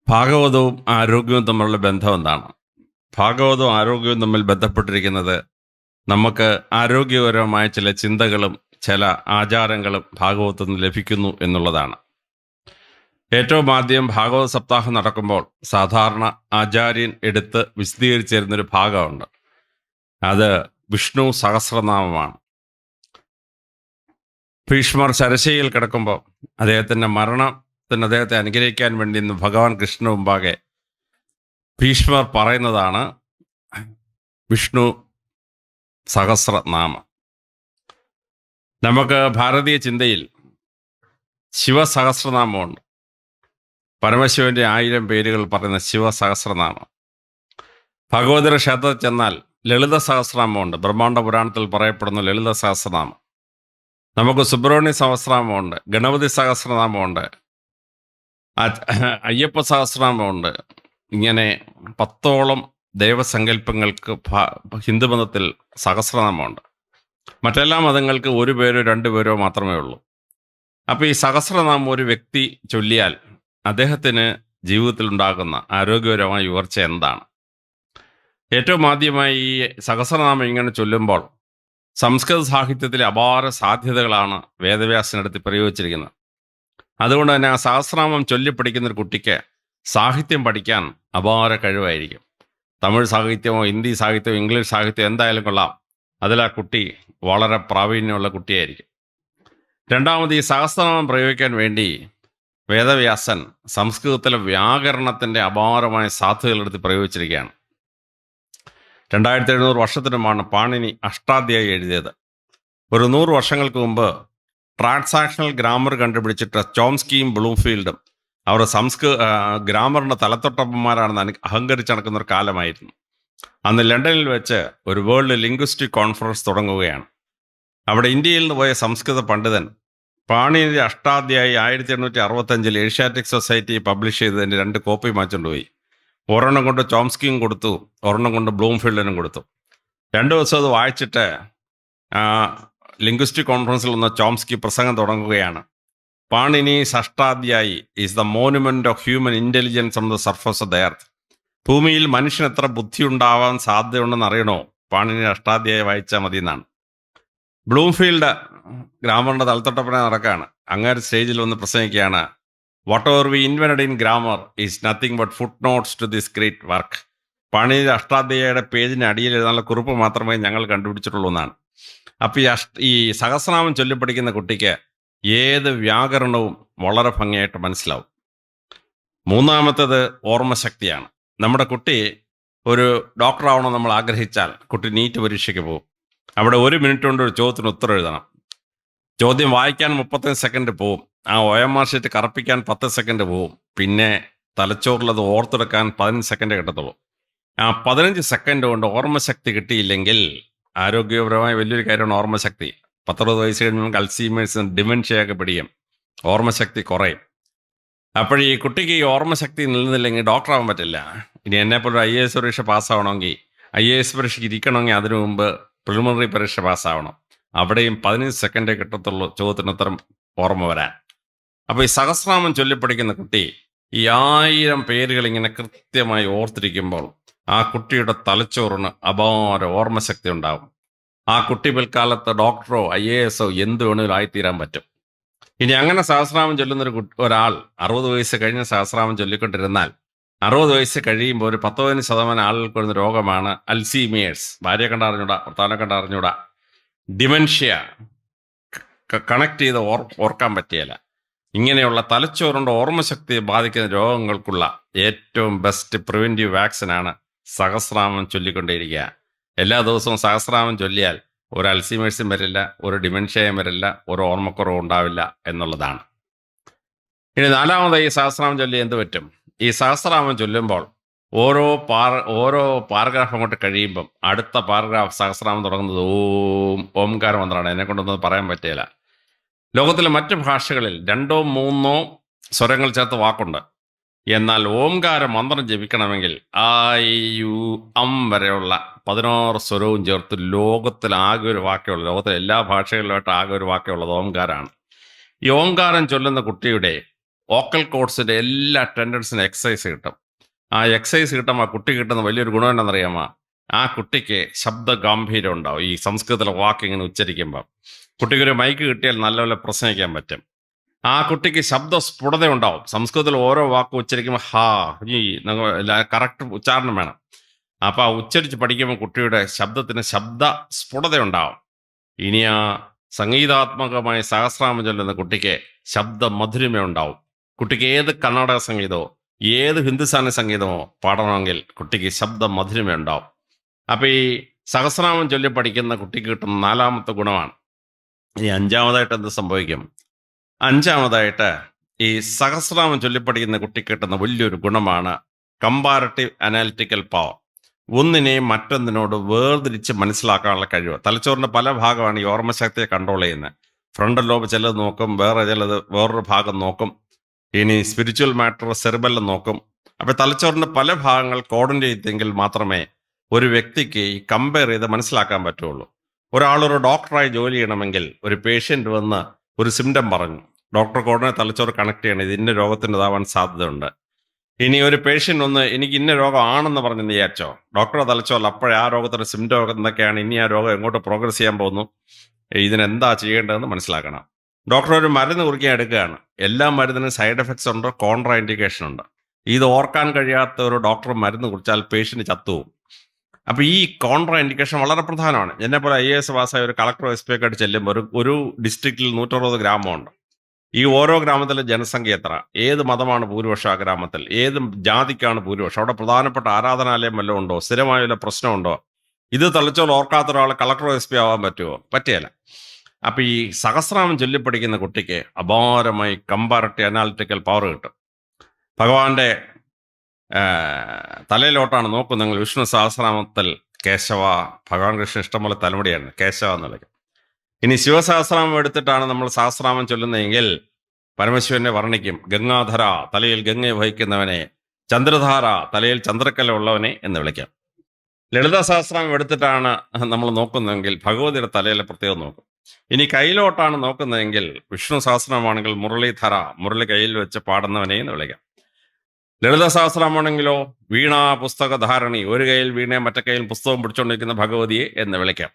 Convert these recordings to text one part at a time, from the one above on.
ഭാഗവതവും ആരോഗ്യവും തമ്മിലുള്ള ബന്ധം എന്താണ്? ഭാഗവതവും ആരോഗ്യവും തമ്മിൽ ബന്ധപ്പെട്ടിരിക്കുന്നത് നമുക്ക് ആരോഗ്യപരമായ ചില ചിന്തകളും ചില ആചാരങ്ങളും ഭാഗവതത്തിൽ നിന്ന് ലഭിക്കുന്നു എന്നുള്ളതാണ്. ഏറ്റവും ആദ്യം ഭാഗവത സപ്താഹം നടക്കുമ്പോൾ സാധാരണ ആചാര്യൻ എടുത്ത് വിശദീകരിച്ചു തരുന്നൊരു ഭാഗമുണ്ട്. അത് വിഷ്ണു സഹസ്രനാമമാണ്. ഭീഷ്മർ ശരശയിൽ കിടക്കുമ്പോൾ അദ്ദേഹത്തെ അനുഗ്രഹിക്കാൻ വേണ്ടി ഇന്ന് ഭഗവാൻ കൃഷ്ണ മുമ്പാകെ ഭീഷ്മർ പറയുന്നതാണ് വിഷ്ണു സഹസ്രനാമം. നമുക്ക് ഭാരതീയ ചിന്തയിൽ ശിവസഹസ്രനാമമുണ്ട്. പരമശിവന്റെ 1000 പേരുകൾ പറയുന്ന ശിവസഹസ്രനാമം. ഭഗവതിയുടെ ക്ഷേത്രത്തിൽ ചെന്നാൽ ലളിത സഹസ്രനാമമുണ്ട്. ബ്രഹ്മാണ്ഡ പുരാണത്തിൽ പറയപ്പെടുന്ന ലളിത സഹസ്രനാമം. നമുക്ക് സുബ്രഹ്മണ്യ സഹസ്രനാമമുണ്ട്, ഗണപതി സഹസ്രനാമമുണ്ട്, അയ്യപ്പ സഹസ്രനാമമുണ്ട്. ഇങ്ങനെ 10ഓളം ദേവസങ്കല്പങ്ങൾക്ക് ഹിന്ദുമതത്തിൽ സഹസ്രനാമമുണ്ട്. മറ്റെല്ലാ മതങ്ങൾക്ക് 1 പേരോ 2 പേരോ മാത്രമേ ഉള്ളൂ. അപ്പോൾ ഈ സഹസ്രനാമം ഒരു വ്യക്തി ചൊല്ലിയാൽ അദ്ദേഹത്തിന് ജീവിതത്തിൽ ഉണ്ടാകുന്ന ആരോഗ്യപരമായ ഉയർച്ച എന്താണ്? ഏറ്റവും ആദ്യമായി ഈ സഹസ്രനാമം ഇങ്ങനെ ചൊല്ലുമ്പോൾ സംസ്കൃത സാഹിത്യത്തിലെ അപാര സാധ്യതകളാണ് വേദവ്യാസനടുത്ത് പ്രയോഗിച്ചിരിക്കുന്നത്. അതുകൊണ്ട് തന്നെ ആ സഹസ്രനാമം ചൊല്ലിപ്പഠിക്കുന്ന ഒരു കുട്ടിക്ക് സാഹിത്യം പഠിക്കാൻ അപാര കഴിവായിരിക്കും. തമിഴ് സാഹിത്യമോ ഹിന്ദി സാഹിത്യമോ ഇംഗ്ലീഷ് സാഹിത്യമോ എന്തായാലും കൊള്ളാം, അതിൽ ആ കുട്ടി വളരെ പ്രാവീണ്യമുള്ള കുട്ടിയായിരിക്കും. രണ്ടാമത്, ഈ സഹസ്രനാമം പ്രയോഗിക്കാൻ വേണ്ടി വേദവ്യാസൻ സംസ്കൃതത്തിലെ വ്യാകരണത്തിൻ്റെ അപാരമായ സാധ്യതകളെടുത്ത് പ്രയോഗിച്ചിരിക്കുകയാണ്. 2700 വർഷത്തിനുമാണ് പാണിനി അഷ്ടാധ്യായി എഴുതിയത്. ഒരു 100 വർഷങ്ങൾക്ക് മുമ്പ് ട്രാൻസാക്ഷണൽ ഗ്രാമർ കണ്ടുപിടിച്ചിട്ട് ചോംസ്കിയും ബ്ലൂംഫീൽഡും അവർ ഗ്രാമറിൻ്റെ തലത്തൊട്ടപ്പന്മാരാണെന്ന് അഹങ്കരിച്ച് നടക്കുന്ന ഒരു കാലമായിരുന്നു. അന്ന് ലണ്ടനിൽ വെച്ച് ഒരു വേൾഡ് ലിംഗ്വിസ്റ്റിക് കോൺഫറൻസ് തുടങ്ങുകയാണ്. അവിടെ ഇന്ത്യയിൽ നിന്ന് പോയ സംസ്കൃത പണ്ഡിതൻ പാണിനിയുടെ അഷ്ടാധ്യായി 1865 ഏഷ്യാറ്റിക് സൊസൈറ്റി പബ്ലിഷ് ചെയ്തതിൻ്റെ 2 കോപ്പി മാറ്റിക്കൊണ്ട് പോയി. ഒരെണ്ണം കൊണ്ട് ചോംസ്കിയും കൊടുത്തു, ഒരെണ്ണം കൊണ്ട് ബ്ലൂംഫീൽഡിനും കൊടുത്തു. 2 ദിവസം അത് വായിച്ചിട്ട് ലിംഗ്വിസ്റ്റിക് കോൺഫറൻസിൽ നിന്ന് ചോംസ്കി പ്രസംഗം തുടങ്ങുകയാണ്. Panini's Ashtadhyayi is the monument of human intelligence on the surface of the earth. ഭൂമിയിൽ മനുഷ്യന് എത്ര ബുദ്ധി ഉണ്ടാവാൻ സാധ്യതയുണ്ടെന്ന് അറിയണോ? പാണിനി അഷ്ടാധ്യായി വായിച്ചാൽ മതി എന്നാണ്. ബ്ലൂംഫീൽഡ് ഗ്രാമറിന്റെ തലത്തൊട്ടപ്പനെ നടക്കുകയാണ്. അങ്ങേര് സ്റ്റേജിൽ വന്ന് പ്രസംഗിക്കുകയാണ്. Whatever we invented in grammar is nothing but footnotes to this great work. Panini അഷ്ടാധ്യായിയുടെ പേജിന് അടിയിൽ എഴുതാനുള്ള കുറിപ്പ് മാത്രമേ ഞങ്ങൾ കണ്ടുപിടിച്ചിട്ടുള്ളൂ എന്നാണ്. അപ്പോൾ ഈ സഹസ്രനാമം ചൊല്ലിപ്പഠിക്കുന്ന കുട്ടിക്ക് ഏത് വ്യാകരണവും വളരെ ഭംഗിയായിട്ട് മനസ്സിലാവും. മൂന്നാമത്തേത് ഓർമ്മശക്തിയാണ്. നമ്മുടെ കുട്ടി ഒരു ഡോക്ടറാവണം നമ്മൾ ആഗ്രഹിച്ചാൽ കുട്ടി നീറ്റ് പരീക്ഷയ്ക്ക് പോകും. അവിടെ 1 മിനിറ്റ് കൊണ്ട് ഒരു ചോദ്യത്തിന് ഉത്തരം എഴുതണം. ചോദ്യം വായിക്കാൻ 35 സെക്കൻഡ് പോവും. ആ OMR ഷീറ്റ് കറപ്പിക്കാൻ 10 സെക്കൻഡ് പോവും. പിന്നെ തലച്ചോറിലത് ഓർത്തെടുക്കാൻ 15 സെക്കൻഡ് കിട്ടത്തുള്ളൂ. ആ 15 സെക്കൻഡ് കൊണ്ട് ഓർമ്മശക്തി കിട്ടിയില്ലെങ്കിൽ ആരോഗ്യപരമായ വലിയൊരു കാര്യമാണ് ഓർമ്മശക്തി. 10-20 വയസ്സ് കഴിഞ്ഞ് അൽസീമേഴ്സ് ഡിമെൻഷ്യയൊക്കെ പിടിക്കും, ഓർമ്മശക്തി കുറയും. അപ്പോൾ ഈ കുട്ടിക്ക് ഈ ഓർമ്മശക്തി നിലനിന്നില്ലെങ്കിൽ ഡോക്ടറാവാൻ പറ്റില്ല. ഇനി എന്നെപ്പോലെ ഒരു IAS പരീക്ഷ പാസ്സാവണമെങ്കിൽ, IAS പരീക്ഷയ്ക്ക് ഇരിക്കണമെങ്കിൽ അതിനു മുമ്പ് പ്രിലിമിനറി പരീക്ഷ പാസ്സാവണം. അവിടെയും 15 സെക്കൻഡേ കിട്ടത്തുള്ളൂ ചോദ്യത്തിന് ഉത്തരം ഓർമ്മ വരാൻ. അപ്പോൾ ഈ സഹസ്രനാമം ചൊല്ലിപ്പഠിക്കുന്ന കുട്ടി ഈ 1000 പേരുകൾ ഇങ്ങനെ കൃത്യമായി ഓർത്തിരിക്കുമ്പോൾ ആ കുട്ടിയുടെ തലച്ചോറിന് അപാര ഓർമ്മശക്തി ഉണ്ടാവും. ആ കുട്ടി പിൽക്കാലത്ത് ഡോക്ടറോ IAS എന്ത് വേണമെങ്കിലും ആയിത്തീരാൻ പറ്റും. ഇനി അങ്ങനെ സഹസ്രനാമം ചൊല്ലുന്നൊരു ഒരാൾ 60 വയസ്സ് കഴിഞ്ഞ് സഹസ്രനാമം ചൊല്ലിക്കൊണ്ടിരുന്നാൽ 60 വയസ്സ് കഴിയുമ്പോൾ ഒരു 10-15% ആളുകൾക്ക് വരുന്ന രോഗമാണ് അൽസീമിയേഴ്സ്. ഭാര്യയെ കണ്ടറിഞ്ഞൂടാ, ഭർത്താവിനെ കണ്ടറിഞ്ഞൂടാ, ഡിമെൻഷ്യ, കണക്ട് ചെയ്ത് ഓർക്കാൻ പറ്റിയല്ല. ഇങ്ങനെയുള്ള തലച്ചോറിൻ്റെ ഓർമ്മശക്തിയെ ബാധിക്കുന്ന രോഗങ്ങൾക്കുള്ള ഏറ്റവും ബെസ്റ്റ് പ്രിവെൻറ്റീവ് വാക്സിനാണ് സഹസ്രനാമം ചൊല്ലിക്കൊണ്ടേയിരിക്കുക. എല്ലാ ദിവസവും സഹസ്രനാമം ചൊല്ലിയാൽ ഒരു അൽസീമേഴ്സും വരില്ല, ഒരു ഡിമെൻഷ്യയും വരില്ല, ഒരു ഓർമ്മക്കുറവും ഉണ്ടാവില്ല എന്നുള്ളതാണ്. ഇനി 4മതായി ഈ സഹസ്രനാമം ചൊല്ലി എന്ത് പറ്റും? ഈ സഹസ്രനാമം ചൊല്ലുമ്പോൾ ഓരോ പാരഗ്രാഫ് അങ്ങോട്ട് കഴിയുമ്പം അടുത്ത പാരഗ്രാഫ് സഹസ്രനാമം തുടങ്ങുന്നത് ഓംകാര മന്ത്രമാണ്. എന്നെ കൊണ്ടൊന്നും പറയാൻ പറ്റില്ല. ലോകത്തിലെ മറ്റ് ഭാഷകളിൽ 2-3 സ്വരങ്ങൾ ചേർത്ത് വാക്കുണ്ട്. എന്നാൽ ഓംകാര മന്ത്രം ജപിക്കണമെങ്കിൽ വരെയുള്ള 16 സ്വരവും ചേർത്ത് ലോകത്തിൽ ആകെ ഒരു വാക്കേ ഉള്ളൂ. ലോകത്തിലെ എല്ലാ ഭാഷകളിലുമായിട്ട് ആകെ ഒരു വാക്കേ ഉള്ളത് ഓംകാരമാണ്. ഈ ഓംകാരം ചൊല്ലുന്ന കുട്ടിയുടെ വോക്കൽ കോഡ്സിൻ്റെ എല്ലാ ടെൻഡൻസിനും എക്സസൈസ് കിട്ടും. ആ എക്സസൈസ് കിട്ടുമ്പോൾ ആ കുട്ടി കിട്ടുന്ന വലിയൊരു ഗുണം എന്താണെന്നറിയാമോ? ആ കുട്ടിക്ക് ശബ്ദ ഗാംഭീര്യം ഉണ്ടാവും. ഈ സംസ്കൃതത്തിലെ വാക്ക് ഇങ്ങനെ ഉച്ചരിക്കുമ്പോൾ കുട്ടിക്കൊരു മൈക്ക് കിട്ടിയാൽ നല്ലപോലെ പ്രസംഗിക്കാൻ പറ്റും. ആ കുട്ടിക്ക് ശബ്ദ സ്ഫുടത ഉണ്ടാവും. സംസ്കൃതത്തിൽ ഓരോ വാക്ക് ഉച്ചരിക്കുമ്പോൾ ഹാ ഈ കറക്റ്റ് ഉച്ചാരണം വേണം. അപ്പോൾ ആ ഉച്ചരിച്ച് പഠിക്കുമ്പോൾ കുട്ടിയുടെ ശബ്ദത്തിന് ശബ്ദ സ്ഫുടത ഉണ്ടാവും. ഇനി ആ സംഗീതാത്മകമായ സഹസ്രനാമം ചൊല്ലുന്ന കുട്ടിക്ക് ശബ്ദ മധുരിമ ഉണ്ടാവും. കുട്ടിക്ക് ഏത് കർണാടക സംഗീതമോ ഏത് ഹിന്ദുസ്ഥാനി സംഗീതമോ പാടണമെങ്കിൽ കുട്ടിക്ക് ശബ്ദ മധുരിമ ഉണ്ടാവും. അപ്പോൾ ഈ സഹസ്രനാമം ചൊല്ലി പഠിക്കുന്ന കുട്ടിക്ക് കിട്ടുന്ന 4ാമത്തെ ഗുണമാണ്. ഇനി 5ാമതായിട്ട് എന്ത് സംഭവിക്കും? 5ാമതായിട്ട് ഈ സഹസ്രനാമം ചൊല്ലിപ്പഠിക്കുന്ന കുട്ടിക്ക് കിട്ടുന്ന വലിയൊരു ഗുണമാണ് കമ്പാരറ്റീവ് അനാലിറ്റിക്കൽ പവർ. ഒന്നിനെയും മറ്റൊന്നിനോട് വേർതിരിച്ച് മനസ്സിലാക്കാനുള്ള കഴിവ്. തലച്ചോറിൻ്റെ പല ഭാഗമാണ് ഈ ഓർമ്മശക്തിയെ കൺട്രോൾ ചെയ്യുന്നത്. ഫ്രണ്ടൽ ലോബ് ചിലത് നോക്കും, വേറൊരു ഭാഗം നോക്കും. ഇനി സ്പിരിച്വൽ മാറ്റർ സെറിബെല്ലം നോക്കും. അപ്പോൾ തലച്ചോറിൻ്റെ പല ഭാഗങ്ങൾ കോർഡിനേറ്റ് ചെയ്തെങ്കിൽ മാത്രമേ ഒരു വ്യക്തിക്ക് ഈ കമ്പയർ ചെയ്ത് മനസ്സിലാക്കാൻ പറ്റുള്ളൂ. ഒരാളൊരു ഡോക്ടറായി ജോലി ചെയ്യണമെങ്കിൽ ഒരു പേഷ്യൻ്റ് വന്ന് ഒരു സിംറ്റം പറഞ്ഞു, ഡോക്ടർക്ക് ഉടനെ തലച്ചോറ് കണക്ട് ചെയ്യണം, ഇത് ഇന്ന രോഗത്തിൻ്റെതാവാൻ സാധ്യതയുണ്ട്. ഇനി ഒരു പേഷ്യൻ്റ് ഒന്ന് എനിക്ക് ഇന്ന രോഗം ആണെന്ന് പറഞ്ഞെന്ന് വിചാരിച്ചോ, ഡോക്ടറെ തലച്ചോറിൽ അപ്പോഴേ ആ രോഗത്തിൻ്റെ സിംറ്റം എന്തൊക്കെയാണ്, ഇനി ആ രോഗം എങ്ങോട്ട് പ്രോഗ്രസ് ചെയ്യാൻ പോകുന്നു, ഇതിനെന്താ ചെയ്യേണ്ടതെന്ന് മനസ്സിലാക്കണം. ഡോക്ടർ ഒരു മരുന്ന് കുറിക്കാൻ എടുക്കുകയാണ്. എല്ലാ മരുന്നിനും സൈഡ് എഫക്ട്സ് ഉണ്ട്, കോൺട്രാ ഇൻഡിക്കേഷൻ ഉണ്ട്. ഇത് ഓർക്കാൻ കഴിയാത്ത ഒരു ഡോക്ടർ മരുന്ന് കുറിച്ചാൽ പേഷ്യൻ്റ് ചത്തുപോകും. അപ്പോൾ ഈ കോൺട്രാ ഇൻഡിക്കേഷൻ വളരെ പ്രധാനമാണ്. എന്നെപ്പോലെ IAS പാസ്സായ ഒരു കളക്ടറോ SP ഒക്കെ ആയിട്ട് ചെല്ലുമ്പോൾ ഒരു ഡിസ്ട്രിക്റ്റിൽ 160 ഗ്രാമമുണ്ട്. ഈ ഓരോ ഗ്രാമത്തിലെ ജനസംഖ്യ എത്ര, ഏത് മതമാണ് ഭൂരിപക്ഷം ആ ഗ്രാമത്തിൽ, ഏത് ജാതിക്കാണ് ഭൂരിപക്ഷം, അവിടെ പ്രധാനപ്പെട്ട ആരാധനാലയം വല്ലതും ഉണ്ടോ, സ്ഥിരമായ വല്ല പ്രശ്നമുണ്ടോ, ഇത് തലച്ചോറ് ഓർക്കാത്ത ഒരാൾ കളക്ടറോ SP ആവാൻ പറ്റുമോ? പറ്റിയല്ല. അപ്പോൾ ഈ സഹസ്രനാമം ചൊല്ലിപ്പഠിക്കുന്ന കുട്ടിക്ക് അപാരമായി കമ്പാരറ്റീവ് അനാലിറ്റിക്കൽ പവർ കിട്ടും. ഭഗവാന്റെ തലയിലോട്ടാണ് നോക്കുന്നെങ്കിൽ വിഷ്ണു സഹസ്രനാമത്തിൽ കേശവ, ഭഗവാൻ കൃഷ്ണൻ ഇഷ്ടംപോലെ തലമുടിയാണ് കേശവ എന്നുള്ളത്. ഇനി ശിവസഹസ്രനാമം എടുത്തിട്ടാണ് നമ്മൾ സഹസ്രനാമം ചൊല്ലുന്നതെങ്കിൽ പരമശിവനെ വർണ്ണിക്കും. ഗംഗാധര, തലയിൽ ഗംഗയെ വഹിക്കുന്നവനെ, ചന്ദ്രധാര, തലയിൽ ചന്ദ്രക്കല ഉള്ളവനെ എന്ന് വിളിക്കാം. ലളിത സഹസ്രനാമം എടുത്തിട്ടാണ് നമ്മൾ നോക്കുന്നതെങ്കിൽ ഭഗവതിയുടെ തലയിലെ പ്രത്യേകം നോക്കും. ഇനി കയ്യിലോട്ടാണ് നോക്കുന്നതെങ്കിൽ വിഷ്ണു സഹസ്രനാമാണെങ്കിൽ മുരളീധര, മുരളി കയ്യിൽ വെച്ച് പാടുന്നവനെ എന്ന് വിളിക്കാം. ലളിത സഹസ്രനാമാണെങ്കിലോ വീണ പുസ്തകധാരണി, ഒരു കയ്യിൽ വീണയും മറ്റേ കയ്യിൽ പുസ്തകം പിടിച്ചുകൊണ്ടിരിക്കുന്ന ഭഗവതിയെ എന്ന് വിളിക്കാം.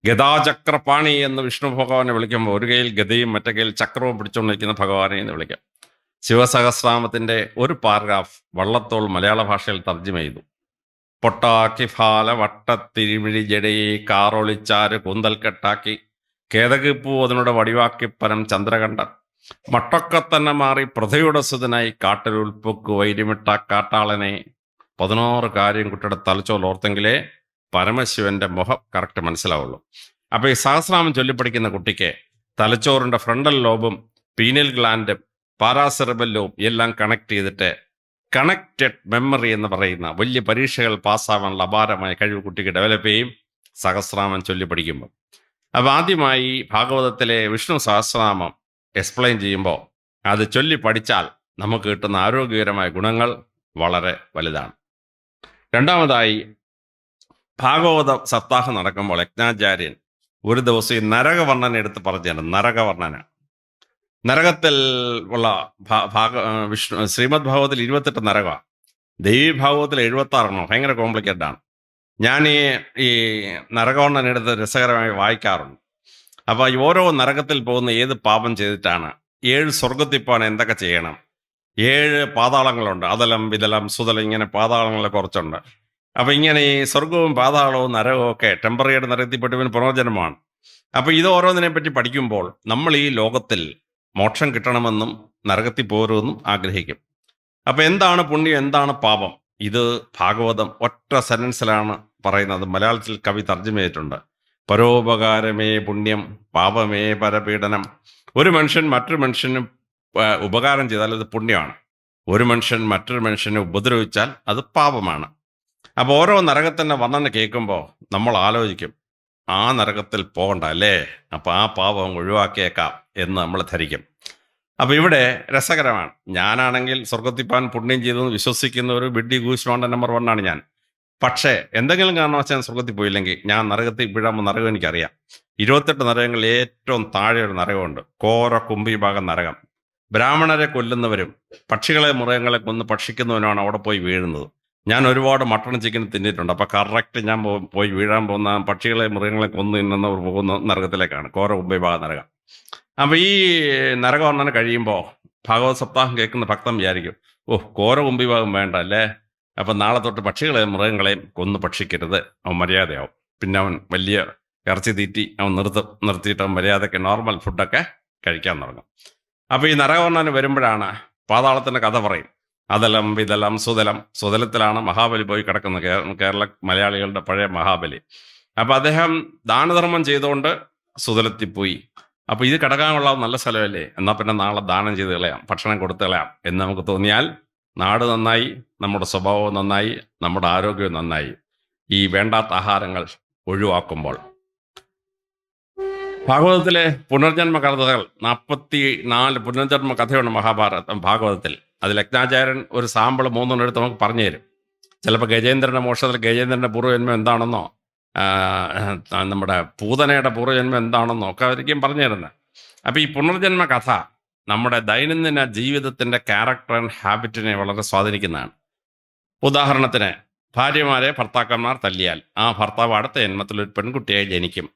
ഗദാചക്രപാണി എന്ന് വിഷ്ണു ഭഗവാനെ വിളിക്കുമ്പോൾ ഒരു കയ്യിൽ ഗദയും മറ്റേ കയ്യിൽ ചക്രവും പിടിച്ചുകൊണ്ടിരിക്കുന്ന ഭഗവാനെ എന്ന് വിളിക്കാം. ശിവസഹസ്രനാമത്തിൻ്റെ ഒരു പാരഗ്രാഫ് വള്ളത്തോൾ മലയാള ഭാഷയിൽ തർജ്ജമ ചെയ്തു. പൊട്ടാക്കി ഫാല വട്ടത്തിരിമിഴി ജടയെ കാറൊളിച്ചാര് കൂന്തൽ കെട്ടാക്കി കേതകിപ്പൂ അതിനോട് വടിവാക്കി പരം ചന്ദ്രകണ്ഠൻ മട്ടൊക്കെ തന്നെ മാറി പ്രഥയുടെ സുതനായി കാട്ടിലുൾപ്പൊക്ക് വൈരിമിട്ട കാട്ടാളനെ. 16 കാര്യം കുട്ടിയുടെ തലച്ചോൽ ഓർത്തെങ്കിലേ പരമശിവന്റെ മുഖം കറക്റ്റ് മനസ്സിലാവുള്ളൂ. അപ്പോൾ ഈ സഹസ്രനാമം ചൊല്ലിപ്പഠിക്കുന്ന കുട്ടിക്ക് തലച്ചോറിൻ്റെ ഫ്രണ്ടൽ ലോബും പീനിയൽ ഗ്ലാൻഡും പാരാസെറിബെല്ലവും എല്ലാം കണക്ട് ചെയ്തിട്ട് കണക്റ്റഡ് മെമ്മറി എന്ന് പറയുന്ന വലിയ പരീക്ഷകൾ പാസ്സാവാനുള്ള അപാരമായ കഴിവ് കുട്ടിക്ക് ഡെവലപ്പ് ചെയ്യും സഹസ്രനാമം ചൊല്ലിപ്പഠിക്കുമ്പോൾ. അപ്പോൾ ആദ്യമായി ഭാഗവതത്തിലെ വിഷ്ണു സഹസ്രനാമം എക്സ്പ്ലെയിൻ ചെയ്യുമ്പോൾ അത് ചൊല്ലി പഠിച്ചാൽ നമുക്ക് കിട്ടുന്ന ആരോഗ്യകരമായ ഗുണങ്ങൾ വളരെ വലുതാണ്. രണ്ടാമതായി, ഭാഗവത സപ്താഹം നടക്കുമ്പോൾ യജ്ഞാചാര്യൻ ഒരു ദിവസം ഈ നരകവർണ്ണന എടുത്ത് പറഞ്ഞാണ്. നരകവർണ്ണന, നരകത്തിൽ ഉള്ള ശ്രീമദ് ഭാഗവതത്തിൽ 28 നരകമാണ്, ദേവി ഭാഗവത്തിൽ 76 ഭയങ്കര കോംപ്ലിക്കേറ്റഡ് ആണ്. ഞാൻ ഈ നരകവർണ്ണന എടുത്ത് രസകരമായി വായിക്കാറുണ്ട്. അപ്പോൾ ഈ ഓരോ നരകത്തിൽ പോകുന്ന ഏത് പാപം ചെയ്തിട്ടാണ്, 7 സ്വർഗത്തിൽ പോകാൻ എന്തൊക്കെ ചെയ്യണം, 7 പാതാളങ്ങളുണ്ട്, അതലം വിതലം സുതലം, ഇങ്ങനെ പാതാളങ്ങൾ കുറച്ചുണ്ട്. അപ്പോൾ ഇങ്ങനെ ഈ സ്വർഗവും പാതാളവും നരകവും ഒക്കെ ടെമ്പററിയായിട്ട് നരകത്തിൽപ്പെട്ടവന് പുനർജന്മമാണ്. അപ്പോൾ ഇത് ഓരോന്നിനെ പറ്റി പഠിക്കുമ്പോൾ നമ്മൾ ഈ ലോകത്തിൽ മോക്ഷം കിട്ടണമെന്നും നരകത്തിൽ പോരുമെന്നും ആഗ്രഹിക്കും. അപ്പോൾ എന്താണ് പുണ്യം, എന്താണ് പാപം, ഇത് ഭാഗവതം ഒറ്റ സെൻറ്റൻസിലാണ് പറയുന്നത്. മലയാളത്തിൽ കവി തർജ്ജമ ചെയ്തിട്ടുണ്ട്. പരോപകാരമേ പുണ്യം, പാപമേ പരപീഡനം. ഒരു മനുഷ്യൻ മറ്റൊരു മനുഷ്യന് ഉപകാരം ചെയ്താൽ അത് പുണ്യമാണ്. ഒരു മനുഷ്യൻ മറ്റൊരു മനുഷ്യനെ ഉപദ്രവിച്ചാൽ അത് പാപമാണ്. അപ്പോൾ ഓരോ നരകത്തിൻ്റെ വർണ്ണന കേൾക്കുമ്പോൾ നമ്മൾ ആലോചിക്കും, ആ നരകത്തിൽ പോകണ്ട അല്ലേ, അപ്പോൾ ആ പാപം ഒഴിവാക്കിയേക്കാം എന്ന് നമ്മൾ ധരിക്കും. അപ്പോൾ ഇവിടെ രസകരമാണ്. ഞാനാണെങ്കിൽ സ്വർഗത്തിൽ പോകാൻ പുണ്യം ചെയ്തെന്ന് വിശ്വസിക്കുന്ന ഒരു ബിഡ്ഡി ഗൂസ്മോണ്ട നമ്പർ 1 ആണ് ഞാൻ. പക്ഷേ എന്തെങ്കിലും കാരണവശാൽ ഞാൻ സ്വർഗത്തിൽ പോയില്ലെങ്കിൽ ഞാൻ നരകത്തിൽ വീഴാമ്പോൾ നരകം എനിക്കറിയാം. 28 നരകങ്ങളിൽ ഏറ്റവും താഴെ ഒരു നരകമുണ്ട്, ഘോര കുംഭീഭാഗം നരകം. ബ്രാഹ്മണരെ കൊല്ലുന്നവരും പക്ഷികളെ മൃഗങ്ങളെ കൊന്ന് ഭക്ഷിക്കുന്നവനുമാണ് അവിടെ പോയി വീഴുന്നത്. ഞാൻ ഒരുപാട് മട്ടൺ ചിക്കൻ തിന്നിട്ടുണ്ട്. അപ്പോൾ കറക്റ്റ് ഞാൻ പോയി വീഴാൻ പോകുന്ന പക്ഷികളെ മൃഗങ്ങളെ കൊന്ന് തിന്നുന്നവർ പോകുന്ന നരകത്തിലേക്കാണ്, ഘോര ഉപവിഭാഗ നരകം. അപ്പോൾ ഈ നരകവർണ്ണന കഴിയുമ്പോൾ ഭാഗവത സപ്താഹം കേൾക്കുന്ന ഭക്തൻ വിചാരിക്കും, ഓഹ് ഘോര ഉപവിഭാഗം വേണ്ട അല്ലേ, അപ്പം നാളെ തൊട്ട് പക്ഷികളെയും മൃഗങ്ങളെയും കൊന്ന് ഭക്ഷിക്കരുത്, അവൻ മര്യാദയാവും. പിന്നെ അവൻ വലിയ ഇറച്ചി തീറ്റി അവൻ നിർത്തിയിട്ട് അവൻ മര്യാദയ്ക്ക് നോർമൽ ഫുഡൊക്കെ കഴിക്കാൻ തുടങ്ങും. അപ്പോൾ ഈ നരകവർണ്ണന വരുമ്പോഴാണ് പാതാളത്തിൻ്റെ കഥ പറയും. അതലം വിതലം സുതലം. സുതലത്തിലാണ് മഹാബലി പോയി കിടക്കുന്നത്, കേരള മലയാളികളുടെ പഴയ മഹാബലി. അപ്പോൾ അദ്ദേഹം ദാനധർമ്മം ചെയ്തുകൊണ്ട് സുതലത്തിൽ പോയി. അപ്പോൾ ഇത് കിടക്കാനുള്ള നല്ല സ്ഥലമല്ലേ, എന്നാൽ പിന്നെ നാളെ ദാനം ചെയ്ത് കളയാം, ഭക്ഷണം കൊടുത്തു കളയാം എന്ന് നമുക്ക് തോന്നിയാൽ നാട് നന്നായി, നമ്മുടെ സ്വഭാവം നന്നായി, നമ്മുടെ ആരോഗ്യവും നന്നായി. ഈ വേണ്ടാത്ത ആഹാരങ്ങൾ ഒഴിവാക്കുമ്പോൾ. ഭാഗവതത്തിലെ പുനർജന്മ കഥകൾ 44 പുനർജന്മ കഥയുണ്ട് ഭാഗവതത്തിൽ. അതിൽ യജ്ഞാചാര്യൻ ഒരു സാമ്പിൾ 3 എടുത്ത് നമുക്ക് പറഞ്ഞു തരും. ചിലപ്പോൾ ഗജേന്ദ്രൻ്റെ മോക്ഷത്തിൽ ഗജേന്ദ്രൻ്റെ പൂർവ്വജന്മം എന്താണെന്നോ നമ്മുടെ പൂതനയുടെ പൂർവ്വജന്മം എന്താണെന്നോ ഒക്കെ ആയിരിക്കും പറഞ്ഞു തരുന്നത്. അപ്പോൾ ഈ പുനർജന്മ കഥ നമ്മുടെ ദൈനംദിന ജീവിതത്തിൻ്റെ ക്യാരക്ടർ ആൻഡ് ഹാബിറ്റിനെ വളരെ സ്വാധീനിക്കുന്നതാണ്. ഉദാഹരണത്തിന്, ഭാര്യമാരെ ഭർത്താക്കന്മാർ തല്ലിയാൽ ആ ഭർത്താവ് അടുത്ത ജന്മത്തിൽ ഒരു പെൺകുട്ടിയായി ജനിക്കും.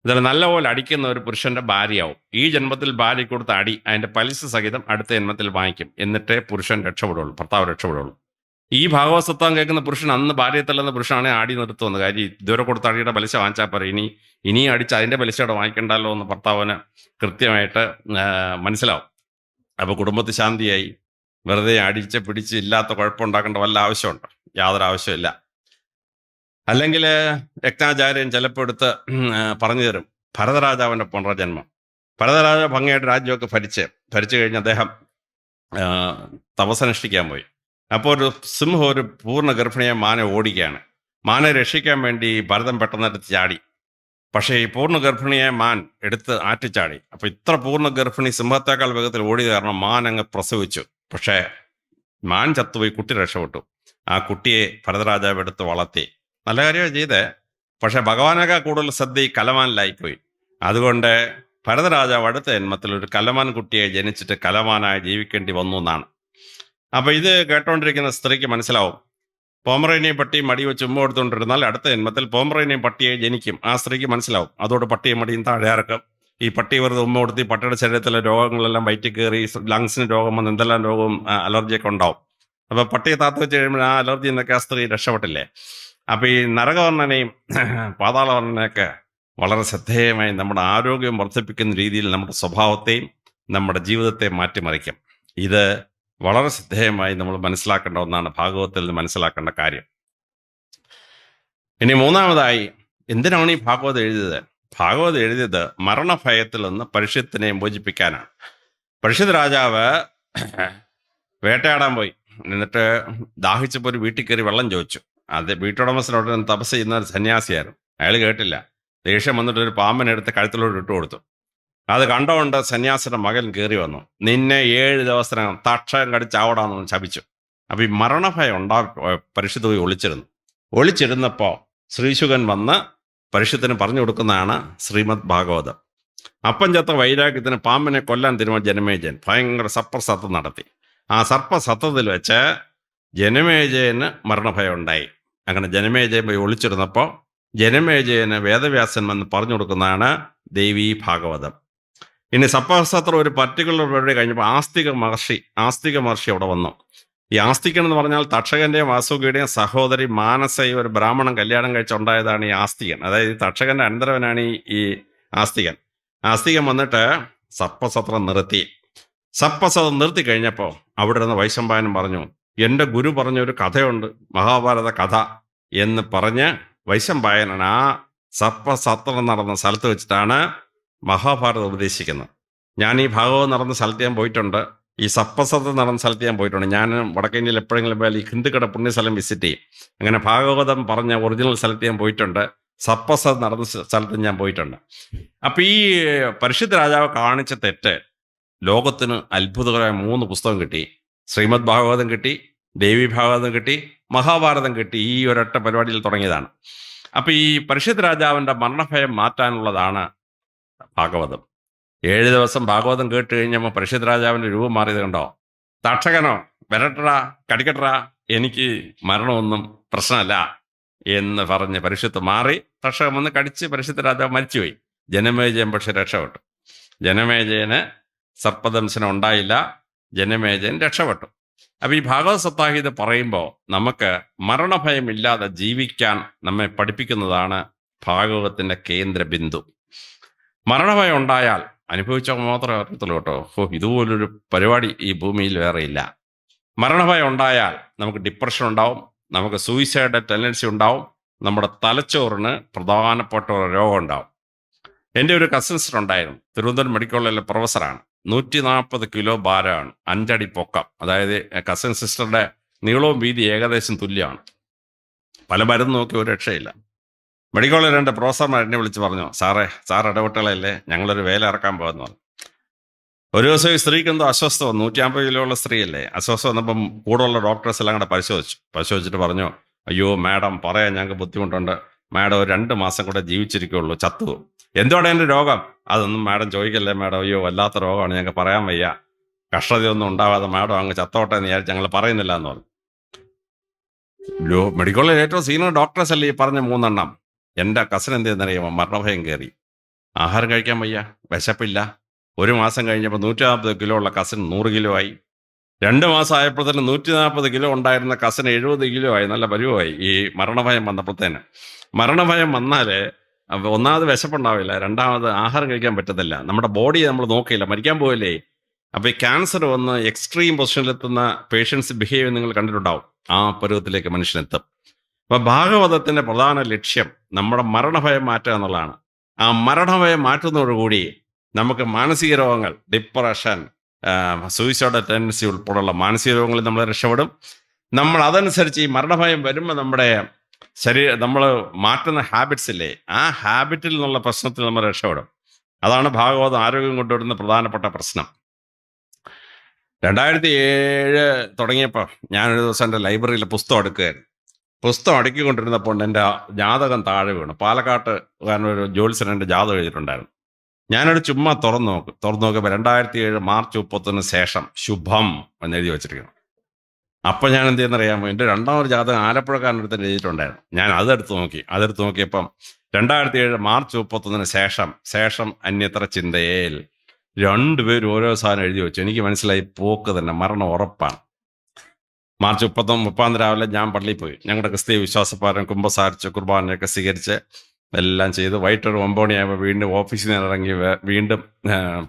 ഇതിൽ നല്ലപോലെ അടിക്കുന്ന ഒരു പുരുഷന്റെ ഭാര്യയാവും. ഈ ജന്മത്തിൽ ഭാര്യ കൊടുത്ത അടി അതിന്റെ പലിശ സഹിതം അടുത്ത ജന്മത്തിൽ വാങ്ങിക്കും. എന്നിട്ടേ പുരുഷൻ രക്ഷപ്പെടുള്ളൂ, ഭർത്താവ് രക്ഷപ്പെടുള്ളൂ. ഈ ഭാഗവത സപ്താഹം കേൾക്കുന്ന പുരുഷൻ അന്ന് ഭാര്യയെ തല്ലുന്ന പുരുഷനാണ് ആടി നിർത്തുന്നത്. കാര്യം ഇതുവരെ കൊടുത്ത അടിയുടെ പലിശ വാങ്ങിച്ചാൽ പറയും, ഇനി അടിച്ച് അതിന്റെ പലിശയോടെ വാങ്ങിക്കണ്ടല്ലോ എന്ന് ഭർത്താവിന് കൃത്യമായിട്ട് മനസ്സിലാവും. അപ്പോൾ കുടുംബത്തിൽ ശാന്തിയായി. വെറുതെ അടിച്ച് പിടിച്ച് ഇല്ലാത്ത കുഴപ്പമുണ്ടാക്കേണ്ട വല്ല ആവശ്യമുണ്ടോ? യാതൊരു ആവശ്യമില്ല. അല്ലെങ്കിൽ യജ്ഞാചാര്യൻ ചിലപ്പോൾ എടുത്ത് പറഞ്ഞു തരും ഭരതരാജാവിൻ്റെ പുനർജന്മം. ഭരതരാജാവ് ഭംഗിയായിട്ട് രാജ്യമൊക്കെ ഭരിച്ചു കഴിഞ്ഞ് അദ്ദേഹം തപസ്സനുഷ്ഠിക്കാൻ പോയി. അപ്പോൾ ഒരു സിംഹം ഒരു പൂർണ്ണ ഗർഭിണിയെ മാനെ ഓടിക്കുകയാണ്. മാനെ രക്ഷിക്കാൻ വേണ്ടി ഭരതൻ പെട്ടെന്നെടുത്ത് ചാടി. പക്ഷേ ഈ പൂർണ്ണ ഗർഭിണിയെ മാൻ എടുത്ത് ആറ്റിച്ചാടി. അപ്പോൾ ഇത്ര പൂർണ്ണ ഗർഭിണി സിംഹത്തേക്കാൾ വേഗത്തിൽ ഓടിയത് കാരണം മാൻ അങ്ങ് പ്രസവിച്ചു. പക്ഷേ മാൻ ചത്തുപോയി, കുട്ടി രക്ഷപ്പെട്ടു. ആ കുട്ടിയെ ഭരതരാജാവ് എടുത്ത് വളർത്തി. നല്ല കാര്യമാണ് ചെയ്തേ. പക്ഷെ ഭഗവാനേക്കാൾ കൂടുതൽ ശ്രദ്ധ ഈ കലമാനിലായിപ്പോയി. അതുകൊണ്ട് ഭരതരാജാവ് അടുത്ത ജന്മത്തിൽ ഒരു കലമാൻ കുട്ടിയെ ജനിച്ചിട്ട് കലമാനായി ജീവിക്കേണ്ടി വന്നു എന്നാണ്. അപ്പം ഇത് കേട്ടോണ്ടിരിക്കുന്ന സ്ത്രീക്ക് മനസ്സിലാവും, പോമറേനിയം പട്ടി മടി വെച്ച് ഉമ്മ കൊടുത്തുകൊണ്ടിരുന്നാൽ അടുത്ത ജന്മത്തിൽ പോമറേനിയം പട്ടിയെ ജനിക്കും. ആ സ്ത്രീക്ക് മനസ്സിലാവും. അതോട് പട്ടിയും മടിയും താഴെ ഇറക്കും. ഈ പട്ടി വെറുതെ ഉമ്മ കൊടുത്ത് ഈ പട്ടിയുടെ ശരീരത്തിലെ രോഗങ്ങളെല്ലാം വയറ്റിൽ കയറി ലങ്സിന് രോഗം വന്ന് എന്തെല്ലാം രോഗവും അലർജിയൊക്കെ ഉണ്ടാവും. അപ്പം പട്ടിയെ താത്ത് വെച്ച് കഴിയുമ്പോൾ ആ അലർജി എന്നൊക്കെ ആ സ്ത്രീ രക്ഷപ്പെട്ടില്ലേ. അപ്പം ഈ നരകവർണ്ണനയും പാതാളവർണ്ണനയൊക്കെ വളരെ ശ്രദ്ധേയമായി നമ്മുടെ ആരോഗ്യം വർദ്ധിപ്പിക്കുന്ന രീതിയിൽ നമ്മുടെ സ്വഭാവത്തെയും നമ്മുടെ ജീവിതത്തെയും മാറ്റിമറിക്കും. ഇത് വളരെ ശ്രദ്ധേയമായി നമ്മൾ മനസ്സിലാക്കേണ്ട ഒന്നാണ്, ഭാഗവതത്തിൽ നിന്ന് മനസ്സിലാക്കേണ്ട കാര്യം. ഇനി മൂന്നാമതായി, എന്തിനാണ് ഈ ഭാഗവതം എഴുതിയത്? ഭാഗവതം എഴുതിയത് മരണഭയത്തിൽ നിന്ന് പരീക്ഷത്തിനെ മോചിപ്പിക്കാനാണ്. പരീക്ഷിത് രാജാവ് വേട്ടയാടാൻ പോയി. എന്നിട്ട് ദാഹിച്ചപ്പോൾ ഒരു വീട്ടിൽ കയറി വെള്ളം ചോദിച്ചു. അത് വീട്ടുടമസ്ഥനോട് തപസ് ചെയ്യുന്ന ഒരു സന്യാസിയായിരുന്നു. അയാൾ കേട്ടില്ല. ദേഷ്യം വന്നിട്ട് ഒരു പാമ്പനെടുത്ത് കഴുത്തിലോട്ട് ഇട്ട് കൊടുത്തു. അത് കണ്ടുകൊണ്ട് സന്യാസിയുടെ മകൻ കയറി വന്നു. നിന്നെ 7 ദിവസത്തിനകം തക്ഷകം കടിച്ചാവടാന്ന് ശപിച്ചു. അപ്പം ഈ മരണഭയം പരീക്ഷത്ത് പോയി ഒളിച്ചിരുന്നപ്പോൾ ശ്രീശുകൻ വന്ന് പരീക്ഷത്തിന് പറഞ്ഞു കൊടുക്കുന്നതാണ് ശ്രീമദ് ഭാഗവതം. അപ്പം ചത്ത വൈരാഗ്യത്തിന് പാമ്പിനെ കൊല്ലാൻ തീരുമാനിച്ച ജനമേജയൻ ഭയങ്കര സർപ്പസത്തം നടത്തി. ആ സർപ്പസത്തത്തിൽ വെച്ച് ജനമേജയന് മരണഭയം ഉണ്ടായി. അങ്ങനെ ജനമേജയൻ പോയി ഒളിച്ചിരുന്നപ്പോൾ ജനമേജയന് വേദവ്യാസൻ വന്ന് പറഞ്ഞു കൊടുക്കുന്നതാണ് ദേവീ ഭാഗവതം. ഇനി സർപ്പസത്രം ഒരു പർട്ടിക്കുലർ പരിപാടി കഴിഞ്ഞപ്പോൾ ആസ്തിക മഹർഷി അവിടെ വന്നു. ഈ ആസ്തികൻ എന്ന് പറഞ്ഞാൽ തക്ഷകന്റെയും വാസുകിയുടെയും സഹോദരി മാനസയും ഒരു ബ്രാഹ്മണൻ കല്യാണം കഴിച്ചുണ്ടായതാണ് ഈ ആസ്തികൻ. അതായത് തക്ഷകന്റെ അനന്തരവനാണ് ഈ ആസ്തികൻ വന്നിട്ട് സർപ്പസത്രം നിർത്തി. സർപ്പസത്രം നിർത്തി കഴിഞ്ഞപ്പോൾ അവിടെ നിന്ന് വൈശമ്പായനം പറഞ്ഞു, എൻ്റെ ഗുരു പറഞ്ഞൊരു കഥയുണ്ട്, മഹാഭാരത കഥ എന്ന് പറഞ്ഞ് വൈശമ്പായനാണ് ആ സർപ്പസത്രം നടന്ന സ്ഥലത്ത് വെച്ചിട്ടാണ് മഹാഭാരതം ഉപദേശിക്കുന്നത്. ഞാൻ ഈ ഭാഗവതം നടന്ന സ്ഥലത്ത് ഞാൻ പോയിട്ടുണ്ട്, ഈ സർപ്പസത്രം നടന്ന സ്ഥലത്ത് ഞാൻ പോയിട്ടുണ്ട്. ഞാൻ വടക്കേ ഇന്ത്യയിൽ എപ്പോഴെങ്കിലും പോയാൽ ഈ ഹിന്ദുക്കട പുണ്യസ്ഥലം വിസിറ്റ് ചെയ്യും. അങ്ങനെ ഭാഗവതം പറഞ്ഞ ഒറിജിനൽ സ്ഥലത്ത് ഞാൻ പോയിട്ടുണ്ട്, സർപ്പസത്രം നടന്ന സ്ഥലത്ത് ഞാൻ പോയിട്ടുണ്ട്. അപ്പം ഈ പരീക്ഷിത് രാജാവ് കാണിച്ച തെറ്റ് ലോകത്തിന് അത്ഭുതകരമായ 3 പുസ്തകം കിട്ടി. ശ്രീമദ് ഭാഗവതം കിട്ടി, ദേവി ഭാഗവതം കിട്ടി, മഹാഭാരതം കിട്ടി. ഈ ഒരൊറ്റ പരിപാടിയിൽ തുടങ്ങിയതാണ്. അപ്പം ഈ പരീക്ഷിത് രാജാവിൻ്റെ മരണഭയം മാറ്റാനുള്ളതാണ് ഭാഗവതം. 7 ദിവസം ഭാഗവതം കേട്ട് കഴിഞ്ഞപ്പോൾ പരിഷത്ത് രാജാവിൻ്റെ രൂപം മാറിയത് കണ്ടോ? തക്ഷകനോ വരട്ടടാ കടിക്കട്ടടാ, എനിക്ക് മരണമൊന്നും പ്രശ്നമല്ല എന്ന് പറഞ്ഞ് പരിഷത്ത് മാറി. തക്ഷകൻ വന്ന് കടിച്ച് പരിഷത്ത് രാജാവ് മരിച്ചുപോയി. ജനമേജയൻ പക്ഷെ രക്ഷപ്പെട്ടു. ജനമേജയന് സർപ്പദംശനം ഉണ്ടായില്ല. ജനമേജയൻ രക്ഷപ്പെട്ടു. അപ്പം ഈ ഭാഗവത സപ്താഹം ഇത് പറയുമ്പോൾ നമുക്ക് മരണഭയമില്ലാതെ ജീവിക്കാൻ നമ്മെ പഠിപ്പിക്കുന്നതാണ് ഭാഗവതത്തിൻ്റെ കേന്ദ്ര ബിന്ദു. മരണഭയം ഉണ്ടായാൽ അനുഭവിച്ചാൽ മാത്രമേ അറിയത്തുള്ളൂ കേട്ടോ. ഇതുപോലൊരു പരിപാടി ഈ ഭൂമിയിൽ വേറെയില്ല. മരണഭയം ഉണ്ടായാൽ നമുക്ക് ഡിപ്രഷൻ ഉണ്ടാവും, നമുക്ക് സൂയിസൈഡ് ടെൻഡൻസി ഉണ്ടാവും, നമ്മുടെ തലച്ചോറിന് പ്രധാനപ്പെട്ട ഒരു രോഗം ഉണ്ടാവും. എൻ്റെ ഒരു കസിൻ സിസ്റ്റർ ഉണ്ടായിരുന്നു, തിരുവനന്തപുരം മെഡിക്കൽ കോളേജിലെ പ്രൊഫസറാണ്. 140 കിലോ ഭാരമാണ്, 5 അടി പൊക്കം. അതായത് കസിൻ സിസ്റ്ററുടെ നീളവും വീതി ഏകദേശം തുല്യമാണ്. പല മരുന്ന് നോക്കി ഒരു രക്ഷയില്ല. മെഡിക്കൽ കോളേജിൽ 2 പ്രൊഫസർമാർ എന്നെ വിളിച്ച് പറഞ്ഞു, സാർ ഇടപെട്ടളല്ലേ, ഞങ്ങളൊരു വേല ഇറക്കാൻ പോകുന്നു പറഞ്ഞു. ഒരു ദിവസം ഈ സ്ത്രീക്ക് എന്തോ അസ്വസ്ഥ വന്നു. 150 കിലോ ഉള്ള സ്ത്രീയല്ലേ. അസ്വസ്ഥ വന്നപ്പം കൂടെയുള്ള ഡോക്ടേഴ്സ് എല്ലാം കൂടെ പരിശോധിച്ചിട്ട് പറഞ്ഞു, അയ്യോ മാഡം പറയാൻ ഞങ്ങൾക്ക് ബുദ്ധിമുട്ടുണ്ട്, മാഡം ഒരു 2 മാസം കൂടെ ജീവിച്ചിരിക്കുള്ളൂ, ചത്തു. എന്തുവാണ് എൻ്റെ രോഗം? അതൊന്നും മാഡം ചോദിക്കല്ലേ മാഡം, അയ്യോ വല്ലാത്ത രോഗമാണ്, ഞങ്ങൾക്ക് പറയാൻ വയ്യ, കഷ്ടതയൊന്നും ഉണ്ടാവാതെ മാഡം അങ്ങ് ചത്തോട്ടെ എന്ന് വിചാരിച്ച് ഞങ്ങൾ പറയുന്നില്ല എന്ന് പറഞ്ഞു. മെഡിക്കൽ കോളേജിൽ ഏറ്റവും സീനിയർ ഡോക്ടേഴ്സ് അല്ലേ ഈ പറഞ്ഞ 3 എണ്ണം. എൻ്റെ കസിൻ എന്ത് ചെയ്യുന്നറിയാമോ? മരണഭയം കയറി, ആഹാരം കഴിക്കാൻ വയ്യ, വിശപ്പില്ല. 1 മാസം കഴിഞ്ഞപ്പോൾ 140 കിലോ ഉള്ള കസിൻ 100 കിലോ ആയി. 2 മാസം ആയപ്പോഴത്തേന് 140 കിലോ ഉണ്ടായിരുന്ന കസിൻ 70 കിലോ ആയി. നല്ല പരുവമായി ഈ മരണഭയം വന്നപ്പോഴത്തേന്. മരണഭയം വന്നാൽ ഒന്നാമത് വിശപ്പുണ്ടാവില്ല, രണ്ടാമത് ആഹാരം കഴിക്കാൻ പറ്റത്തില്ല, നമ്മുടെ ബോഡിയെ നമ്മൾ നോക്കിയില്ല, മരിക്കാൻ പോയില്ലേ. അപ്പോൾ ഈ ക്യാൻസർ വന്ന് എക്സ്ട്രീം പൊസിഷനിലെത്തുന്ന പേഷ്യൻസ് ബിഹേവ് നിങ്ങൾ കണ്ടിട്ടുണ്ടാവും. ആ പരുവത്തിലേക്ക് മനുഷ്യനെത്തും. അപ്പോൾ ഭാഗവതത്തിൻ്റെ പ്രധാന ലക്ഷ്യം നമ്മുടെ മരണഭയം മാറ്റുക എന്നുള്ളതാണ്. ആ മരണഭയം മാറ്റുന്നതോടുകൂടി നമുക്ക് മാനസിക രോഗങ്ങൾ, ഡിപ്രഷൻ, സൂയിസൈഡ് ടെൻഡൻസി ഉൾപ്പെടെയുള്ള മാനസിക രോഗങ്ങളിൽ നമ്മൾ രക്ഷപ്പെടും. നമ്മൾ അതനുസരിച്ച് ഈ മരണഭയം വരുമ്പോൾ നമ്മുടെ നമ്മൾ മാറ്റുന്ന ഹാബിറ്റ്സ് ഇല്ലേ, ആ ഹാബിറ്റിൽ നിന്നുള്ള പ്രശ്നത്തിൽ നമ്മൾ രക്ഷപ്പെടും. അതാണ് ഭാഗവതം ആരോഗ്യം കൊണ്ടുവരുന്ന പ്രധാനപ്പെട്ട പ്രശ്നം. 2007 തുടങ്ങിയപ്പോൾ ഞാനൊരു ദിവസം എൻ്റെ ലൈബ്രറിയിൽ പുസ്തകം എടുക്കുകയായിരുന്നു. പുസ്തകം അടുക്കിക്കൊണ്ടിരുന്നപ്പോൾ എൻ്റെ ജാതകം താഴെ വീണു. പാലക്കാട്ട് കാരണം ഒരു ജ്യോത്സ്യൻ എൻ്റെ ജാതകം എഴുതിയിട്ടുണ്ടായിരുന്നു. ഞാനൊരു ചുമ്മാ തുറന്നു നോക്കിയപ്പോൾ 2007 മാർച്ച് 30 ശേഷം ശുഭം എന്ന് എഴുതി വെച്ചിരിക്കണം. അപ്പം ഞാൻ എന്ത് ചെയ്യുന്നറിയാമോ, എൻ്റെ 2ാമത് ജാതകം ആലപ്പുഴക്കാരനടുത്ത് എഴുതിയിട്ടുണ്ടായിരുന്നു. ഞാൻ അതെടുത്ത് നോക്കിയപ്പം 2007 മാർച്ച് 30 ശേഷം അന്യത്ര ചിന്തയേൽ 2 പേരും ഓരോ സാധനം എഴുതി വെച്ചു. എനിക്ക് മനസ്സിലായി പോക്ക് തന്നെ, മരണം ഉറപ്പാണ്. മാർച്ച് 30 രാവിലെ ഞാൻ പള്ളിയിൽ പോയി. ഞങ്ങളുടെ ക്രിസ്തീയ വിശ്വാസപ്രകാരം കുമ്പസാരിച്ച് കുർബാനയൊക്കെ സ്വീകരിച്ച് എല്ലാം ചെയ്ത് വൈകിട്ടൊരു 9 മണിയായപ്പോൾ വീണ്ടും ഓഫീസിൽ നിന്ന് ഇറങ്ങി വീണ്ടും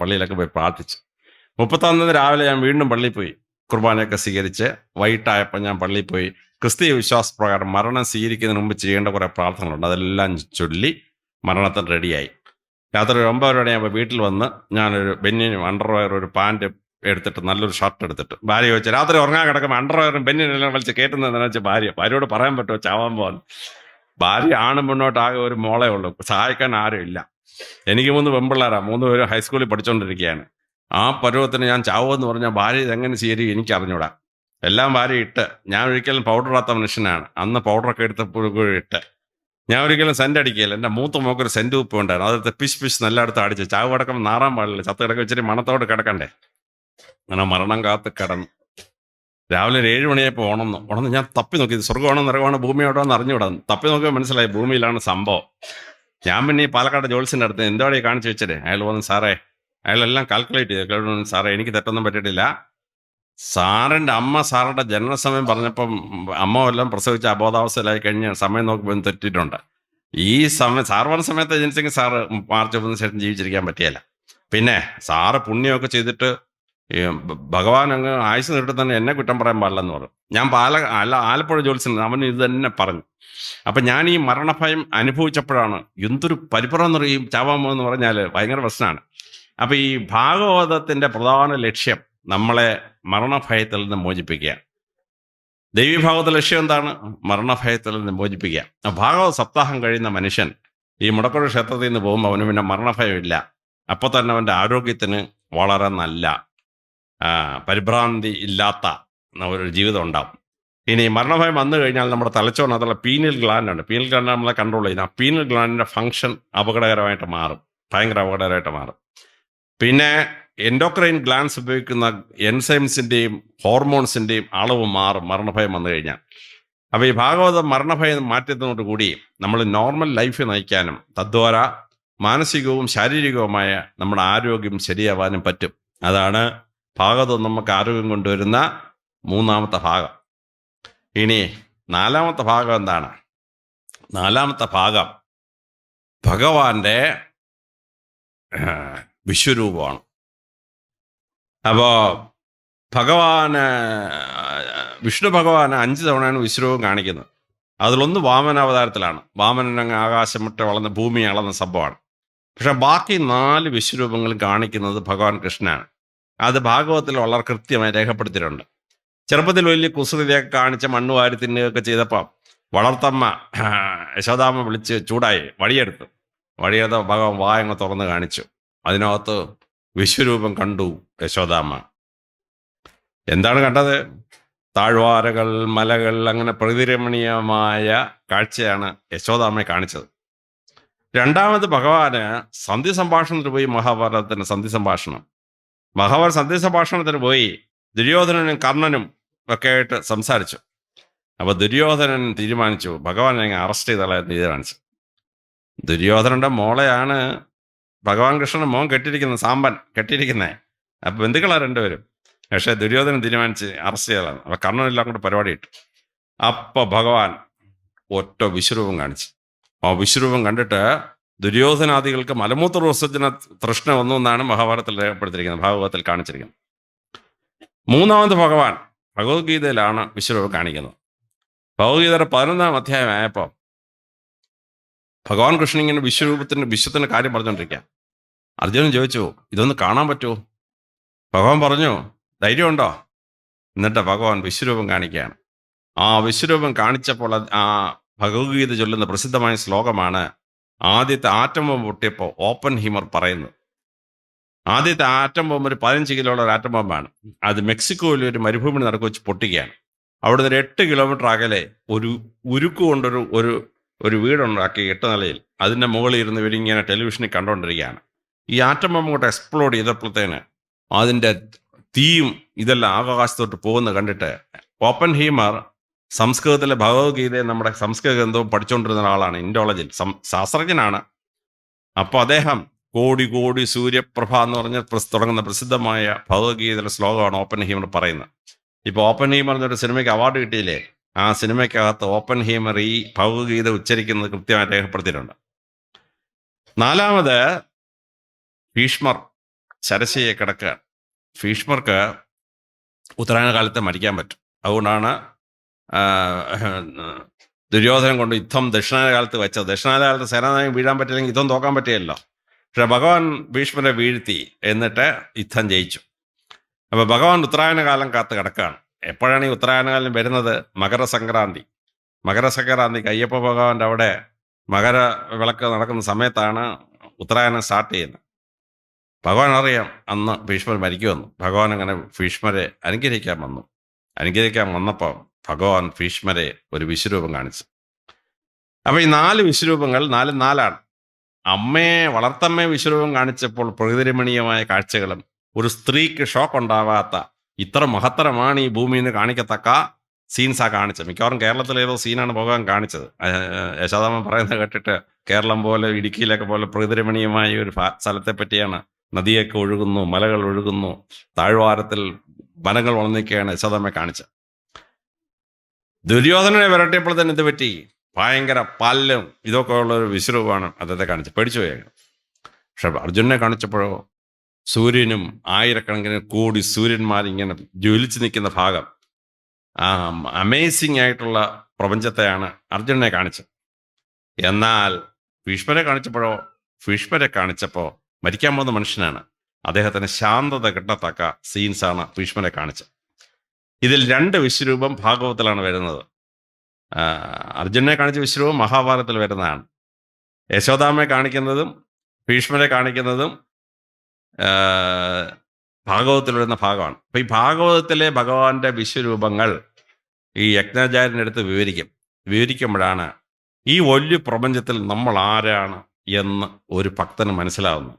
പള്ളിയിലൊക്കെ പോയി പ്രാർത്ഥിച്ചു. 31 രാവിലെ ഞാൻ വീണ്ടും പള്ളിയിൽ പോയി കുർബാനയൊക്കെ സ്വീകരിച്ച് വൈകിട്ടായപ്പോൾ ഞാൻ പള്ളിയിൽ പോയി ക്രിസ്തീയ വിശ്വാസപ്രകാരം മരണം സ്വീകരിക്കുന്നതിന് മുമ്പ് ചെയ്യേണ്ട കുറേ പ്രാർത്ഥനകളുണ്ട്, അതെല്ലാം ചൊല്ലി മരണത്തിന് റെഡിയായി. രാത്രി 9 മണിയാകുമ്പോൾ വീട്ടിൽ വന്ന് ഞാനൊരു ബെന്നിനും അണ്ടർവെയർ ഒരു പാൻറ്റ് എടുത്തിട്ട് നല്ലൊരു ഷർട്ട് എടുത്തിട്ട് ഭാര്യ വെച്ച് രാത്രി ഉറങ്ങാൻ കിടക്കുമ്പോൾ അണ്ടർവെയറും ബെന്നിനെല്ലാം വലിച്ച് കയറ്റുന്നതെന്ന് വെച്ചാൽ ഭാര്യയോട് പറയാൻ പറ്റുമോ ചാവാൻ പോകാൻ. ഭാര്യ ആണും മുന്നോട്ടാകെ ഒരു മോളേ ഉള്ളൂ, സഹായിക്കാൻ ആരും ഇല്ല. എനിക്ക് 3 പെൺപിള്ളേരാണ്, 3 പേരും ഹൈസ്കൂളിൽ പഠിച്ചുകൊണ്ടിരിക്കുകയാണ്. ആ പരുവത്തിന് ഞാൻ ചാവുമെന്ന് പറഞ്ഞാൽ ഭാര്യ ഇതെങ്ങനെ ശരി എനിക്ക് അറിഞ്ഞൂടാ. എല്ലാം ഭാര്യ ഇട്ട്, ഞാൻ ഒരിക്കലും പൗഡർ ഇടാത്ത മനുഷ്യനാണ്. അന്ന് പൗഡറൊക്കെ എടുത്തപ്പോഴും ഇട്ട് ഞാൻ ഒരിക്കലും സെൻ്റ് അടിക്കുകയില്ല. എൻ്റെ മൂത്ത മോക്കൊരു സെൻറ്റ് ഉപ്പ് ഉണ്ടായിരുന്നു, അതെടുത്ത് പിശ് നല്ല അടുത്ത് അടിച്ച് ചാവ് കിടക്കുമ്പോൾ നാറാൻ പാടില്ല, ചത്ത് കിടക്ക വെച്ചിട്ട് മണത്തോട് കിടക്കണ്ടേ. അങ്ങനെ മരണം കാത്ത് കിടന്നു. രാവിലെ 7 മണിയായപ്പോൾ ഉണർന്ന് ഞാൻ തപ്പി നോക്കി, സ്വർഗ്ഗമാണോ നരകമാണോ ഭൂമിയോടോ എന്ന് അറിഞ്ഞുവിടാം. തപ്പി നോക്കിയാൽ മനസ്സിലായി ഭൂമിയിലാണ് സംഭവം. ഞാൻ പിന്നെ ഈ പാലക്കാട് ജോത്സ്യൻ്റെ അടുത്ത് എന്താണ് ഈ കാണിച്ചു വെച്ചത്. അയാൾ പറഞ്ഞു, സാറേ, അയാളെല്ലാം കാൽക്കുലേറ്റ് ചെയ്തു. സാറേ എനിക്ക് തെറ്റൊന്നും പറ്റിയിട്ടില്ല. സാറിൻ്റെ അമ്മ സാറിൻ്റെ ജനനസമയം പറഞ്ഞപ്പം അമ്മ എല്ലാം പ്രസവിച്ച് അബോധാവസ്ഥയിലായി കഴിഞ്ഞ് സമയം നോക്കുമ്പോൾ തെറ്റിയിട്ടുണ്ട്. ഈ സമയം സാറ് പറഞ്ഞ സമയത്ത് ജനിച്ചെങ്കിൽ സാറ് മാർച്ച് 30 ശേഷം ജീവിച്ചിരിക്കാൻ പറ്റിയല്ല. പിന്നെ സാറ് പുണ്യമൊക്കെ ചെയ്തിട്ട് ഭഗവാൻ അങ്ങ് ആയുസ് നീട്ടി തന്നെ എന്നെ കുറ്റം പറയാൻ പാടില്ലെന്ന് പറഞ്ഞു. ഞാൻ ആലപ്പുഴ ജോലിസിന് അവൻ ഇത് തന്നെ പറഞ്ഞു. അപ്പം ഞാൻ ഈ മരണഭയം അനുഭവിച്ചപ്പോഴാണ് എന്തൊരു പരിഭ്രമം എന്നറിയും ചാവാമോ എന്ന് പറഞ്ഞാൽ ഭയങ്കര പ്രശ്നമാണ്. അപ്പം ഈ ഭാഗവതത്തിൻ്റെ പ്രധാന ലക്ഷ്യം നമ്മളെ മരണഭയത്തിൽ നിന്ന് മോചിപ്പിക്കുക. ദൈവീഭാഗവത ലക്ഷ്യം എന്താണ്? മരണഭയത്തിൽ നിന്ന് മോചിപ്പിക്കുക. ഭാഗവത സപ്താഹം കഴിയുന്ന മനുഷ്യൻ ഈ മുടക്കുഴ ക്ഷേത്രത്തിൽ നിന്ന് പോകുമ്പോൾ അവന് പിന്നെ മരണഭയം ഇല്ല. അപ്പോൾ തന്നെ അവൻ്റെ ആരോഗ്യത്തിന് വളരെ നല്ല പരിഭ്രാന്തി ഇല്ലാത്ത ഒരു ജീവിതം ഉണ്ടാവും. ഇനി മരണഭയം വന്നു കഴിഞ്ഞാൽ നമ്മുടെ തലച്ചോറിനകത്തുള്ള പീനൽ ഗ്ലാൻഡുണ്ട്. പീനൽ ഗ്ലാൻഡ് നമ്മളെ കൺട്രോൾ ചെയ്യുന്ന ആ പീനൽ ഗ്ലാൻഡിൻ്റെ ഫങ്ഷൻ അപകടകരമായിട്ട് മാറും, ഭയങ്കര അപകടകരമായിട്ട് മാറും. പിന്നെ എൻഡോക്രൈൻ ഗ്ലാൻസ് ഉപയോഗിക്കുന്ന എൻസൈംസിൻ്റെയും ഹോർമോൺസിൻ്റെയും അളവ് മാറും മരണഭയം വന്നു കഴിഞ്ഞാൽ. അപ്പോൾ ഈ ഭാഗവതം മരണഭയം മാറ്റുന്നതോടു കൂടി നമ്മൾ നോർമൽ ലൈഫ് നയിക്കാനും തദ്വാര മാനസികവും ശാരീരികവുമായ നമ്മുടെ ആരോഗ്യം ശരിയാവാനും പറ്റും. അതാണ് ഭാഗവതം നമുക്ക് ആരോഗ്യം കൊണ്ടുവരുന്ന മൂന്നാമത്തെ ഭാഗം. ഇനി നാലാമത്തെ ഭാഗം എന്താണ്? നാലാമത്തെ ഭാഗം ഭഗവാന്റെ വിശ്വരൂപമാണ്. അപ്പോൾ വിഷ്ണു ഭഗവാന് 5 തവണയാണ് വിശ്വരൂപം കാണിക്കുന്നത്. അതിലൊന്ന് വാമനാവതാരത്തിലാണ്. വാമനൻ അങ്ങ് ആകാശം വിട്ട് വളർന്ന് ഭൂമി അളന്ന സംഭവമാണ്. പക്ഷെ ബാക്കി 4 വിശ്വരൂപങ്ങൾ കാണിക്കുന്നത് ഭഗവാൻ കൃഷ്ണനാണ്. അത് ഭാഗവതത്തിൽ വളരെ കൃത്യമായി രേഖപ്പെടുത്തിയിട്ടുണ്ട്. ചെറുപ്പത്തിൽ വലിയ കുസൃതിയൊക്കെ കാണിച്ച മണ്ണ് വാരി തിന്നുകയൊക്കെ ചെയ്തപ്പോൾ വളർത്തമ്മ യശോദാമ്മ വിളിച്ച് ചൂടായി വടിയെടുത്തു. ഭഗവാൻ വായങ്ങ് തുറന്ന് കാണിച്ചു. അതിനകത്ത് വിശ്വരൂപം കണ്ടു യശോദാമ്മ. എന്താണ് കണ്ടത്? താഴ്വാരകൾ, മലകൾ, അങ്ങനെ പ്രകൃതിരമണീയമായ കാഴ്ചയാണ് യശോദാമ്മയെ കാണിച്ചത്. രണ്ടാമത് ഭഗവാന് സന്ധി സംഭാഷണത്തിന് പോയി. മഹാഭാരതത്തിന് സന്ധി സംഭാഷണം. മഹാഭാരത സന്ധി സംഭാഷണത്തിന് പോയി ദുര്യോധനനും കർണനും ഒക്കെ ആയിട്ട് സംസാരിച്ചു. അപ്പോൾ ദുര്യോധനൻ തീരുമാനിച്ചു ഭഗവാനെ അറസ്റ്റ് ചെയ്തളയാൻ തീരുമാനിച്ചു. ദുര്യോധനന്റെ മോളെയാണ് ഭഗവാൻ കൃഷ്ണൻ മോൻ കെട്ടിയിരിക്കുന്നത്, സാമ്പൻ കെട്ടിയിരിക്കുന്നത്. അപ്പം ബന്ധുക്കളാണ് രണ്ടുപേരും. പക്ഷേ ദുര്യോധനൻ തീരുമാനിച്ച് അറസ്റ്റ് ചെയ്തതാണ്. അപ്പം കർണനെല്ലാം കൂടെ പരിപാടി ഇട്ടു. അപ്പം ഭഗവാൻ ഒറ്റ വിശ്വരൂപം കാണിച്ചു. ആ വിശ്വരൂപം കണ്ടിട്ട് ദുര്യോധനാദികൾക്ക് മലമൂത്ര വിസർജന തൃഷ്ണ വന്നു എന്നാണ് മഹാഭാരതത്തിൽ രേഖപ്പെടുത്തിയിരിക്കുന്നത്, ഭാഗവതത്തിൽ കാണിച്ചിരിക്കുന്നത്. മൂന്നാമത് ഭഗവാൻ ഭഗവത്ഗീതയിലാണ് വിശ്വരൂപം കാണിക്കുന്നത്. ഭഗവത്ഗീതയുടെ 11-ാം അധ്യായമായപ്പോൾ ഭഗവാൻ കൃഷ്ണൻ ഇങ്ങനെ വിശ്വത്തിന്റെ കാര്യം പറഞ്ഞുകൊണ്ടിരിക്കുക. അർജുനൻ ചോദിച്ചു, ഇതൊന്ന് കാണാൻ പറ്റുമോ? ഭഗവാൻ പറഞ്ഞു, ധൈര്യമുണ്ടോ? എന്നിട്ട് ഭഗവാൻ വിശ്വരൂപം കാണിക്കുകയാണ്. ആ വിശ്വരൂപം കാണിച്ചപ്പോൾ ആ ഭഗവത്ഗീത ചൊല്ലുന്ന പ്രസിദ്ധമായ ശ്ലോകമാണ് ആദ്യത്തെ ആറ്റം ബോംബ് പൊട്ടിയപ്പോൾ ഓപ്പൻ ഹീമർ പറയുന്നത്. ആദ്യത്തെ ആറ്റം ബോംബ് ഒരു 15 കിലോ ഉള്ള ഒരു ആറ്റം ബോംബാണ്. അത് മെക്സിക്കോയിൽ ഒരു മരുഭൂമി നടക്കു വെച്ച് പൊട്ടിക്കുകയാണ്. അവിടുന്ന് ഒരു 8 കിലോമീറ്റർ അകലെ ഒരു ഉരുക്ക് കൊണ്ടൊരു ഒരു വീടുണ്ടാക്കി 8 നിലയിൽ. അതിൻ്റെ മുകളിൽ ഇരുന്ന് ഇവരിങ്ങനെ ടെലിവിഷനിൽ കണ്ടുകൊണ്ടിരിക്കുകയാണ്. ഈ ആറ്റം ബോംബ് കൊണ്ട് എക്സ്പ്ലോഡ് ചെയ്തപ്പോഴത്തേന് അതിൻ്റെ തീയും ഇതെല്ലാം ആകാശത്തോട്ട് പോകുന്നത് കണ്ടിട്ട് ഓപ്പൻ ഹീമർ സംസ്കൃതത്തിലെ ഭഗവത്ഗീതയെ നമ്മുടെ സംസ്കൃത ഗ്രന്ഥവും പഠിച്ചുകൊണ്ടിരുന്ന ഒരാളാണ്, ഇൻഡോളജിൽ ശാസ്ത്രജ്ഞനാണ്. അപ്പോൾ അദ്ദേഹം കോടി കോടി സൂര്യപ്രഭ എന്ന് പറഞ്ഞ് തുടങ്ങുന്ന പ്രസിദ്ധമായ ഭഗവത്ഗീതയിലെ ശ്ലോകമാണ് ഓപ്പൻ ഹീമർ പറയുന്നത്. ഇപ്പോൾ ഓപ്പൻ ഹീമർ എന്നൊരു സിനിമയ്ക്ക് അവാർഡ് കിട്ടിയില്ലേ? ആ സിനിമയ്ക്കകത്ത് ഓപ്പൻ ഹീമർ ഈ ഭഗവത്ഗീത ഉച്ചരിക്കുന്നത് കൃത്യമായി രേഖപ്പെടുത്തിയിട്ടുണ്ട്. നാലാമത് ഭീഷ്മർ ശരശയെ കിടക്കുക. ഭീഷ്മർക്ക് ഉത്തരായണ കാലത്ത് മരിക്കാൻ പറ്റും. അതുകൊണ്ടാണ് ദുര്യോധനം കൊണ്ട് യുദ്ധം ദക്ഷിണായന കാലത്ത് വെച്ചത്. ദക്ഷിണായന കാലത്ത് സേനാനായകൻ വീഴാൻ പറ്റില്ലെങ്കിൽ യുദ്ധം തോക്കാൻ പറ്റിയല്ലോ. പക്ഷെ ഭഗവാൻ ഭീഷ്മരെ വീഴ്ത്തി, എന്നിട്ട് യുദ്ധം ജയിച്ചു. അപ്പോൾ ഭഗവാൻ ഉത്തരായണ കാലം കാത്ത് കിടക്കുകയാണ്. എപ്പോഴാണ് ഈ ഉത്തരായണ കാലം വരുന്നത്? മകരസംക്രാന്തി. മകരസംക്രാന്തിക്ക് അയ്യപ്പ ഭഗവാന്റെ അവിടെ മകര വിളക്ക് നടക്കുന്ന സമയത്താണ് ഉത്തരായണം സ്റ്റാർട്ട് ചെയ്യുന്നത്. ഭഗവാൻ അറിയാം അന്ന് ഭീഷ്മർ മരിക്കുമെന്ന്. ഭഗവാൻ അങ്ങനെ ഭീഷ്മരെ അനുഗ്രഹിക്കാൻ വന്നപ്പോൾ ഭഗവാൻ ഭീഷ്മരെ ഒരു വിശ്വരൂപം കാണിച്ചു. അപ്പോൾ ഈ 4 വിശ്വരൂപങ്ങൾ 4 വളർത്തമ്മയെ വിശ്വരൂപം കാണിച്ചപ്പോൾ പ്രകൃതിരമണീയമായ കാഴ്ചകളും ഒരു സ്ത്രീക്ക് ഷോക്ക് ഉണ്ടാവാത്ത ഇത്ര മഹത്തരമാണ് ഈ ഭൂമിയിൽ നിന്ന് കാണിക്കത്തക്ക സീൻസാണ് കാണിച്ചത്. മിക്കവാറും കേരളത്തിലേതോ സീനാണ് ഭഗവാൻ കാണിച്ചത്. യശോദാമ്മ പറയുന്നത് കേട്ടിട്ട് കേരളം പോലെ ഇടുക്കിയിലൊക്കെ പോലെ പ്രകൃതിരമണീയമായ ഒരു സ്ഥലത്തെ പറ്റിയാണ്. നദിയൊക്കെ ഒഴുകുന്നു, മലകൾ ഒഴുകുന്നു, താഴ്വാരത്തിൽ വനങ്ങൾ വളർന്നിരിക്കുകയാണ് യശോദാമ്മയെ കാണിച്ചത്. ദുര്യോധനനെ വിരട്ടിയപ്പോൾ തന്നെ ഇത് പറ്റി ഭയങ്കര പല്ലും ഇതൊക്കെ ഉള്ളൊരു വിശ്വരൂപമാണ് അദ്ദേഹത്തെ കാണിച്ചത്. പേടിച്ചു പോയ. പക്ഷെ അർജുനനെ കാണിച്ചപ്പോഴോ സൂര്യനും ആയിരക്കണക്കിന് കോടി സൂര്യന്മാരിങ്ങനെ ജ്വലിച്ച് നിൽക്കുന്ന ഭാഗം, ആ അമേസിങ് ആയിട്ടുള്ള പ്രപഞ്ചത്തെയാണ് അർജുനനെ കാണിച്ചത്. എന്നാൽ ഭീഷ്മരെ കാണിച്ചപ്പോൾ മരിക്കാൻ പോകുന്ന മനുഷ്യനാണ്. അദ്ദേഹത്തിന് ശാന്തത കിട്ടത്തക്ക സീൻസാണ് ഭീഷ്മരെ കാണിച്ചത്. ഇതിൽ 2 വിശ്വരൂപം ഭാഗവതത്തിലാണ് വരുന്നത്. അർജുനനെ കാണിച്ച വിശ്വരൂപം മഹാഭാരതത്തിൽ വരുന്നതാണ്. യശോദാമ്മയെ കാണിക്കുന്നതും ഭീഷ്മരെ കാണിക്കുന്നതും ഭാഗവതത്തിൽ വരുന്ന ഭാഗമാണ്. അപ്പം ഈ ഭാഗവതത്തിലെ ഭഗവാന്റെ വിശ്വരൂപങ്ങൾ ഈ യജ്ഞാചാര്യനെടുത്ത് വിവരിക്കുമ്പോഴാണ് ഈ വലിയ പ്രപഞ്ചത്തിൽ നമ്മൾ ആരാണ് എന്ന് ഒരു ഭക്തന് മനസ്സിലാവുന്നു.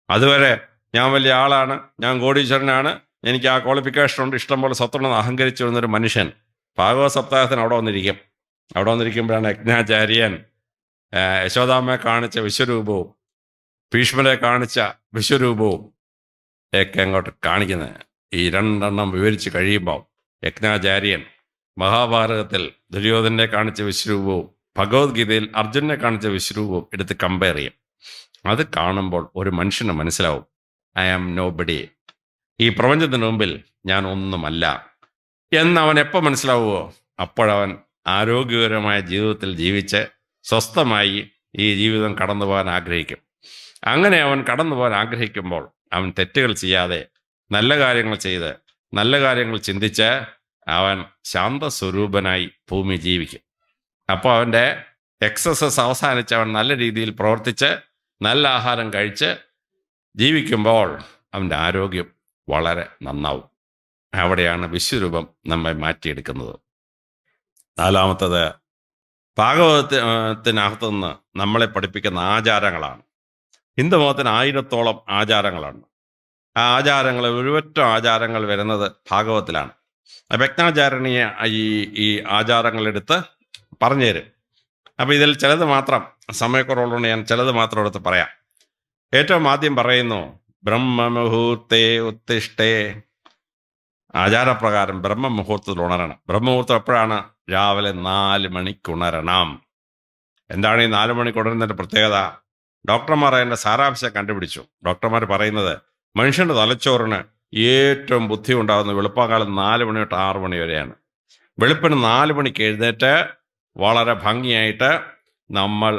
അതുവരെ ഞാൻ വലിയ ആളാണ്, ഞാൻ കോടീശ്വരനാണ്, എനിക്ക് ആ ക്വാളിഫിക്കേഷൻ ഉണ്ട്, ഇഷ്ടംപോലെ സ്വത്തുണ്ടെന്ന് അഹങ്കരിച്ചു വരുന്നൊരു മനുഷ്യൻ ഭാഗവത സപ്താഹത്തിന് അവിടെ വന്നിരിക്കും. അവിടെ വന്നിരിക്കുമ്പോഴാണ് യജ്ഞാചാര്യൻ യശോദാമ്മയെ കാണിച്ച വിശ്വരൂപവും ഭീഷ്മരെ കാണിച്ച വിശ്വരൂപവും ഒക്കെ അങ്ങോട്ട് കാണിക്കുന്നത്. ഈ രണ്ടെണ്ണം വിവരിച്ച് കഴിയുമ്പോൾ യജ്ഞാചാര്യൻ മഹാഭാരതത്തിൽ ദുര്യോധനെ കാണിച്ച വിശ്വരൂപവും ഭഗവത്ഗീതയിൽ അർജുനെ കാണിച്ച വിശ്വരൂപവും എടുത്ത് കമ്പയർ ചെയ്യും. അത് കാണുമ്പോൾ ഒരു മനുഷ്യന് മനസ്സിലാവും, ഐ ആം നോബഡി, ഈ പ്രപഞ്ചത്തിന് മുമ്പിൽ ഞാൻ ഒന്നുമല്ല എന്നവൻ എപ്പോൾ മനസ്സിലാവുമോ അപ്പോഴവൻ ആരോഗ്യകരമായ ജീവിതത്തിൽ ജീവിച്ച് സ്വസ്ഥമായി ഈ ജീവിതം കടന്നു പോകാൻ ആഗ്രഹിക്കും. അങ്ങനെ അവൻ കടന്നു പോകാൻ ആഗ്രഹിക്കുമ്പോൾ അവൻ തെറ്റുകൾ ചെയ്യാതെ നല്ല കാര്യങ്ങൾ ചെയ്ത് നല്ല കാര്യങ്ങൾ ചിന്തിച്ച് അവൻ ശാന്തസ്വരൂപനായി ഭൂമി ജീവിക്കും. അപ്പോൾ അവൻ്റെ എക്സസൈസ് അവസാനിച്ച് അവൻ നല്ല രീതിയിൽ പ്രവർത്തിച്ച് നല്ല ആഹാരം കഴിച്ച് ജീവിക്കുമ്പോൾ അവൻ്റെ ആരോഗ്യം വളരെ നന്നാവും. അവിടെയാണ് വിശ്വരൂപം നമ്മെ മാറ്റിയെടുക്കുന്നത്. നാലാമത്തത്, ഭാഗവതത്തിനകത്തു നിന്ന് നമ്മളെ പഠിപ്പിക്കുന്ന ആചാരങ്ങളാണ്. ഹിന്ദുമതത്തിന് 1000-ഓളം ആചാരങ്ങളാണ്. ആ ആചാരങ്ങൾ, ഒരുപറ്റം ആചാരങ്ങൾ വരുന്നത് ഭാഗവതത്തിലാണ്. യജ്ഞാചാരണീയ ഈ ആചാരങ്ങളെടുത്ത് പറഞ്ഞു തരും. അപ്പം ഇതിൽ ചിലത് മാത്രം, സമയക്കുറവുള്ളതുകൊണ്ട് ഞാൻ ചിലത് മാത്രം എടുത്ത് പറയാം. ഏറ്റവും ആദ്യം പറയുന്നു, ബ്രഹ്മമുഹൂർത്തേ ഉത്തിഷ്ഠേ. ആചാരപ്രകാരം ബ്രഹ്മമുഹൂർത്തത്തിൽ ഉണരണം. ബ്രഹ്മമുഹൂർത്തം എപ്പോഴാണ്? രാവിലെ 4 മണിക്ക് ഉണരണം. എന്താണ് ഈ 4 മണിക്ക് ഉണരുന്നതിൻ്റെ പ്രത്യേകത? ഡോക്ടർമാർ അതിൻ്റെ സാരാംശം കണ്ടുപിടിച്ചു. ഡോക്ടർമാർ പറയുന്നത്, മനുഷ്യൻ്റെ തലച്ചോറിന് ഏറ്റവും ബുദ്ധി ഉണ്ടാകുന്ന വെളുപ്പാങ്കാലം 4 മണി തൊട്ട് 6 മണി വരെയാണ്. വെളുപ്പിന് 4 മണിക്ക് എഴുന്നേറ്റ് വളരെ ഭംഗിയായിട്ട് നമ്മൾ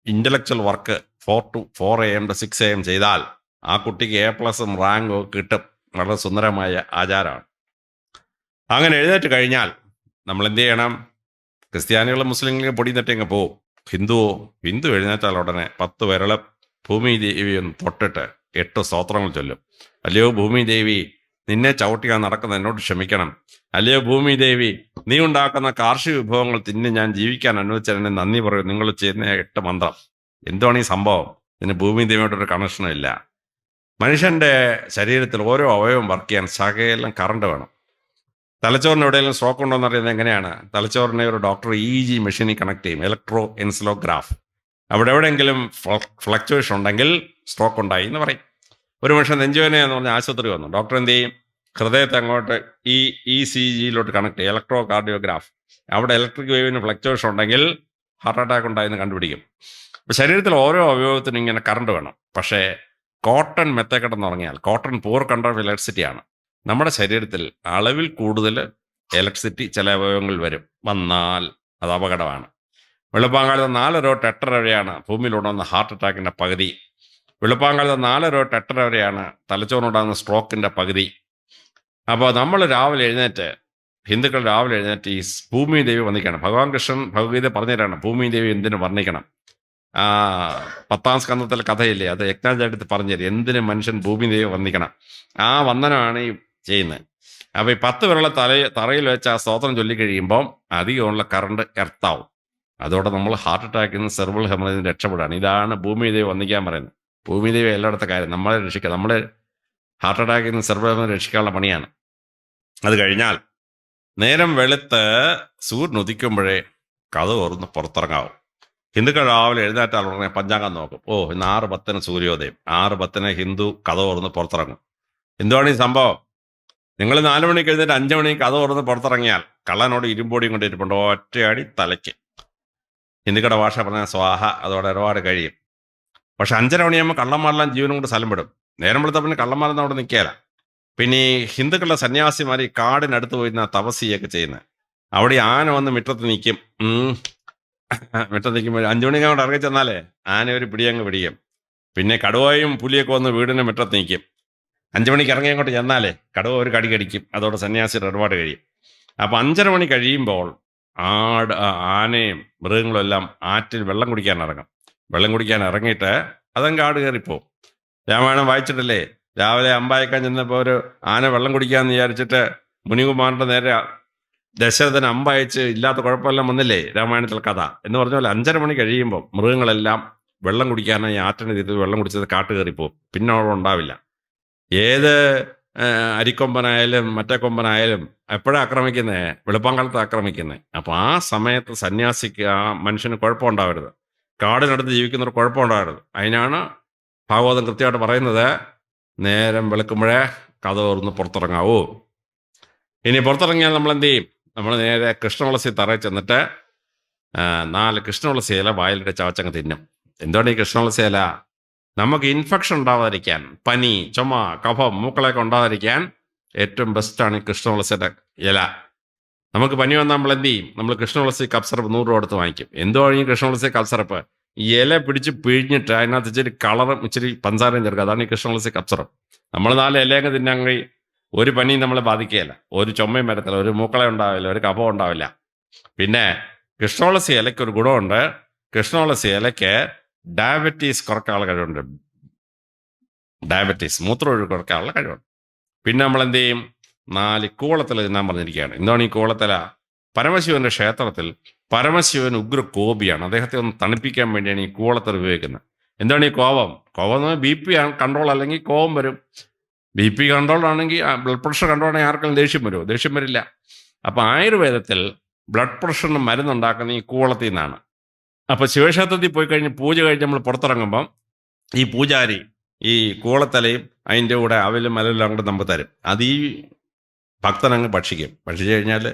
intellectual work 4 AM to 6 AM ചെയ്താൽ ആ കുട്ടിക്ക് A+ റാങ്കും കിട്ടും. വളരെ സുന്ദരമായ ആചാരമാണ്. അങ്ങനെ എഴുന്നേറ്റ് കഴിഞ്ഞാൽ നമ്മൾ എന്ത് ചെയ്യണം? ക്രിസ്ത്യാനികളും മുസ്ലിങ്ങളും പൊടി തട്ടിങ്ങ് പോവും. ഹിന്ദു എഴുന്നേറ്റാൽ ഉടനെ 10 വിരള് ഭൂമി ദേവിയൊന്ന് തൊട്ടിട്ട് 8 സ്തോത്രങ്ങൾ ചൊല്ലും. അല്ലയോ ഭൂമി ദേവി, നിന്നെ ചവിട്ടിയാൻ നടക്കുന്ന എന്നോട് ക്ഷമിക്കണം. അല്ലയോ ഭൂമി ദേവി, നീ ഉണ്ടാക്കുന്ന കാർഷിക വിഭവങ്ങൾ തിന്ന് ഞാൻ ജീവിക്കാൻ അനുവദിച്ചതിനെ നന്ദി പറയും. നിങ്ങൾ ചെയ്യുന്ന 8 മന്ത്രം. എന്തുവാണ് ഈ സംഭവം? ഇതിന് ഭൂമി ദേവിയോട്ടൊരു കണക്ഷനും ഇല്ല. മനുഷ്യൻ്റെ ശരീരത്തിൽ ഓരോ അവയവം വർക്ക് ചെയ്യാൻ സകലം കറണ്ട് വേണം. തലച്ചോറിന് എവിടെയെങ്കിലും സ്ട്രോക്ക് ഉണ്ടോ എന്ന് അറിയുന്നത് എങ്ങനെയാണ്? തലച്ചോറിനെ ഒരു ഡോക്ടർ EEG മെഷീനിൽ കണക്ട് ചെയ്യും, ഇലക്ട്രോ എൻസലോഗ്രാഫ്. അവിടെ എവിടെയെങ്കിലും ഫ്ലക്ച്വേഷൻ ഉണ്ടെങ്കിൽ സ്ട്രോക്ക് ഉണ്ടായി എന്ന് പറയും. ഒരു മനുഷ്യൻ നെഞ്ചുവേദനയെന്ന് പറഞ്ഞാൽ ആശുപത്രി വന്നു. ഡോക്ടർ എന്ത് ചെയ്യും? ഹൃദയത്തെ അങ്ങോട്ട് ECGയിലോട്ട് കണക്ട് ചെയ്യും, ഇലക്ട്രോ കാർഡിയോഗ്രാഫ്. അവിടെ ഇലക്ട്രിക് വേവിന് ഫ്ലക്ച്വേഷൻ ഉണ്ടെങ്കിൽ ഹാർട്ട് അറ്റാക്ക് ഉണ്ടായെന്ന് കണ്ടുപിടിക്കും. അപ്പോൾ ശരീരത്തിൽ ഓരോ അവയവത്തിനും ഇങ്ങനെ കറണ്ട് വേണം. പക്ഷേ കോട്ടൺ മെത്ത കിടന്നുറങ്ങിയാൽ, കോട്ടൺ പൂർ കണ്ടർ ഇലക്ട്രിസിറ്റി ആണ്. നമ്മുടെ ശരീരത്തിൽ അളവിൽ കൂടുതൽ ഇലക്ട്രിസിറ്റി ചില അവയവങ്ങളിൽ വന്നാൽ അത് അപകടമാണ്. വെളുപ്പാങ്കാലത്ത് 4 തൊട്ട് 8:30 വരെയാണ് ഭൂമിയിലുണ്ടാകുന്ന ഹാർട്ട് അറ്റാക്കിൻ്റെ പകുതി. വെളുപ്പാങ്കാലത്ത് 4 തൊട്ട് 8:30 വരെയാണ് തലച്ചോറിനുണ്ടാകുന്ന സ്ട്രോക്കിൻ്റെ പകുതി. അപ്പോൾ നമ്മൾ രാവിലെ എഴുന്നേറ്റ്, ഹിന്ദുക്കൾ രാവിലെ എഴുന്നേറ്റ് ഈ ഭൂമി ദേവി വന്ദിക്കണം. ഭഗവാൻ കൃഷ്ണൻ ഭഗവത്ഗീത പറഞ്ഞു തരാണ് ഭൂമി ദേവി എന്തിനു വർണ്ണിക്കണം. 10-ാം സ്കന്ധത്തിലെ കഥയില്ലേ, അത് യജ്ഞാചാര്യത്തിൽ പറഞ്ഞു തരും എന്തിന് മനുഷ്യൻ ഭൂമി ദേവി വന്ദിക്കണം. ആ വന്ദനമാണ് ഈ ചെയ്യുന്നത്. അപ്പോൾ ഈ 10 വിരള തറയിൽ വെച്ച് ആ സ്തോത്രം ചൊല്ലിക്കഴിയുമ്പം അധികമുള്ള കറണ്ട് എർത്താവും. അതോടെ നമ്മൾ ഹാർട്ട് അറ്റാക്കിൽ നിന്ന് സെർവൽ ഹെമറേജിൽ നിന്ന് രക്ഷപ്പെടാണ്. ഇതാണ് ഭൂമി ദേവി വന്ദിക്കാൻ പറയുന്നത്. ഭൂമി ദേവി എല്ലായിടത്തെ കാര്യം നമ്മളെ രക്ഷിക്കുക. നമ്മളെ ഹാർട്ട് അറ്റാക്കിൽ നിന്ന് സെർവൽ ഹെമറേജ് രക്ഷിക്കാനുള്ള പണിയാണ്. അത് കഴിഞ്ഞാൽ നേരം വെളുത്ത് സൂര്യൻ ഉദിക്കുമ്പോഴേ കഥ തുറന്ന് പുറത്തിറങ്ങാവും. ഹിന്ദുക്കൾ രാവിലെ എഴുന്നേറ്റാൽ ഉടനെ പഞ്ചാംഗം നോക്കും. ഇന്ന് 6:10 സൂര്യോദയം, 6:10 ഹിന്ദു കഥ തുറന്ന് പുറത്തിറങ്ങും. എന്തുവാണ് ഈ സംഭവം? നിങ്ങൾ 4 മണിക്ക് എഴുന്നേറ്റ് 5 മണിക്ക് കഥ തുറന്ന് പുറത്തിറങ്ങിയാൽ കള്ളനോട് ഇരുമ്പോടിയും കൊണ്ട് ഇരിപ്പുണ്ട്, ഒറ്റയടി തലയ്ക്ക്. ഹിന്ദുക്കളുടെ ഭാഷ പറഞ്ഞാൽ സ്വാഹ, അതോടെ ഒരുപാട് കഴിയും. പക്ഷെ 5:30 മണിയാകുമ്പോൾ കള്ളന്മാരെല്ലാം ജീവനും കൊണ്ട് സ്ഥലം വിടും. നേരം വെളുത്ത പിന്നെ കള്ളന്മാരൊന്നും അവിടെ നിൽക്കുകയില്ല. പിന്നെ ഈ ഹിന്ദുക്കളുടെ സന്യാസിമാർ ഈ കാടിനടുത്ത് പോയിരുന്ന തപസ്സിയൊക്കെ ചെയ്യുന്നത്. അവിടെ ആന വന്ന് മുറ്റത്ത് നിൽക്കും. മുറ്റത്ത് നിൽക്കുമ്പോൾ 5 മണിക്ക് അങ്ങോട്ട് ഇറങ്ങി ചെന്നാലേ ആന ഒരു പിടിയങ്ങ് പിടിക്കും. പിന്നെ കടുവയും പുലിയൊക്കെ വന്ന് വീടിൻ്റെ മുറ്റത്ത് നിൽക്കും. 5 മണിക്ക് ഇറങ്ങി അങ്ങോട്ട് ചെന്നാലേ കടുവ ഒരു കടി കടിക്കും. അതോടെ സന്യാസിയുടെ ഒരുപാട് കഴിയും. അപ്പോൾ 5:30 മണി കഴിയുമ്പോൾ ആനയും മൃഗങ്ങളും എല്ലാം ആറ്റിൽ വെള്ളം കുടിക്കാൻ ഇറങ്ങും. വെള്ളം കുടിക്കാൻ ഇറങ്ങിയിട്ട് അതങ്ങ് കാട് കയറിപ്പോവും. രാമായണം വായിച്ചിട്ടില്ലേ? രാവിലെ അമ്പായിക്കാൻ ചെന്നപ്പോൾ ഒരു ആന വെള്ളം കുടിക്കാമെന്ന് വിചാരിച്ചിട്ട് മുനികുമാറിൻ്റെ നേരെ ദശരഥൻ അമ്പയച്ച് ഇല്ലാത്ത കുഴപ്പമെല്ലാം വന്നില്ലേ രാമായണത്തിൽ കഥ എന്ന് പറഞ്ഞ പോലെ 5:30 മണി കഴിയുമ്പോൾ മൃഗങ്ങളെല്ലാം വെള്ളം കുടിക്കാനായി ആറ്റിന് തീരത്ത് വെള്ളം കുടിച്ചത് കാട്ട് കയറിപ്പോവും, പിന്നെ അവിടെ ഉണ്ടാവില്ല. ഏത് അരിക്കൊമ്പനായാലും മറ്റേ കൊമ്പനായാലും എപ്പോഴാണ് ആക്രമിക്കുന്നത്? വെളുപ്പാങ്കാലത്ത് ആക്രമിക്കുന്നത്. അപ്പോൾ ആ സമയത്ത് സന്യാസിക്ക്, ആ മനുഷ്യന് കുഴപ്പമുണ്ടാവരുത്, കാടിനടുത്ത് ജീവിക്കുന്നവർ കുഴപ്പമുണ്ടാവരുത്. അതിനാണ് ഭാഗവതം കൃത്യമായിട്ട് പറയുന്നത്, നേരം വെളുക്കുമ്പോഴേ കഥ തുറന്ന് പുറത്തിറങ്ങാവൂ. ഇനി പുറത്തിറങ്ങിയാൽ നമ്മൾ എന്ത് ചെയ്യും? നമ്മൾ നേരെ കൃഷ്ണതുളസി തറയിൽ ചെന്നിട്ട് 4 കൃഷ്ണതുളസി ഇല വായിലിട്ട് ചവച്ചങ്ങ് തിന്നും. എന്തുകൊണ്ട് ഈ കൃഷ്ണതുളസി ഇല? നമുക്ക് ഇൻഫെക്ഷൻ ഉണ്ടാവാതിരിക്കാൻ, പനി, ചുമ, കഫം, മൂക്കളൊക്കെ ഉണ്ടാകാതിരിക്കാൻ ഏറ്റവും ബെസ്റ്റാണ് ഈ കൃഷ്ണതുളസിയുടെ ഇല. നമുക്ക് പനി വന്നാൽ നമ്മൾ എന്ത് ചെയ്യും? നമ്മൾ കൃഷ്ണതുളസി കഫ് സിറപ്പ് 100 രൂപ കൊടുത്ത് വാങ്ങിക്കും. എന്തോ ഈ കൃഷ്ണതുളസി കഫ് സിറപ്പ്? ഈ ഇല പിടിച്ച് പിഴിഞ്ഞിട്ട് അതിനകത്ത് ഇച്ചിരി കളറും ഇച്ചിരി പഞ്ചസാരയും ചേർക്കുക. അതാണ് ഈ കൃഷ്ണതുളസി കഫ് സിറപ്പ്. നമ്മൾ 4 ഇലയൊക്കെ തിന്നാങ്കിൽ ഒരു പനിയും നമ്മളെ ബാധിക്കുകയില്ല, ഒരു ചുമയും വരത്തില്ല, ഒരു മൂക്കള ഉണ്ടാവില്ല, ഒരു കഫം ഉണ്ടാവില്ല. പിന്നെ കൃഷ്ണതുളസി ഇലയ്ക്ക് ഒരു ഗുണമുണ്ട്. കൃഷ്ണതുളസി ഇലയ്ക്ക് ഡയബറ്റീസ് കുറയ്ക്കാനുള്ള കഴിവുണ്ട്. ഡയബറ്റീസ്, മൂത്രമൊഴി കുറയ്ക്കാനുള്ള കഴിവുണ്ട്. പിന്നെ നമ്മൾ എന്ത് ചെയ്യും? 4 കൂവളത്തില തിന്നാൻ പറഞ്ഞിരിക്കുകയാണ്. എന്താണ് ഈ കൂവളത്തില? പരമശിവന്റെ ക്ഷേത്രത്തിൽ പരമശിവൻ ഉഗ്ര കോപിയാണ്. അദ്ദേഹത്തെ ഒന്ന് തണുപ്പിക്കാൻ വേണ്ടിയാണ് ഈ കൂവളത്തില ഉപയോഗിക്കുന്നത്. എന്താണ് ഈ കോപം? കോപം BP കൺട്രോൾ അല്ലെങ്കിൽ കോപം വരും. BP കൺട്രോൾ ആണെങ്കിൽ, ബ്ലഡ് പ്രഷർ കൺട്രോൾ ആണെങ്കിൽ ആർക്കും ദേഷ്യം വരുമോ? ദേഷ്യം വരില്ല. അപ്പം ആയുർവേദത്തിൽ ബ്ലഡ് പ്രഷറിന് മരുന്നുണ്ടാക്കുന്ന ഈ കൂവളത്തിൽ നിന്നാണ്. അപ്പോൾ ശിവക്ഷേത്രത്തിൽ പോയി കഴിഞ്ഞ് പൂജ കഴിഞ്ഞ് നമ്മൾ പുറത്തിറങ്ങുമ്പം ഈ പൂജാരി ഈ കൂവളത്തലയും അതിൻ്റെ കൂടെ അവലും മലെല്ലാം കൂടെ നമുക്ക് തരും. അത് ഈ ഭക്തനങ്ങ് ഭക്ഷിക്കും. ഭക്ഷിച്ചു കഴിഞ്ഞാൽ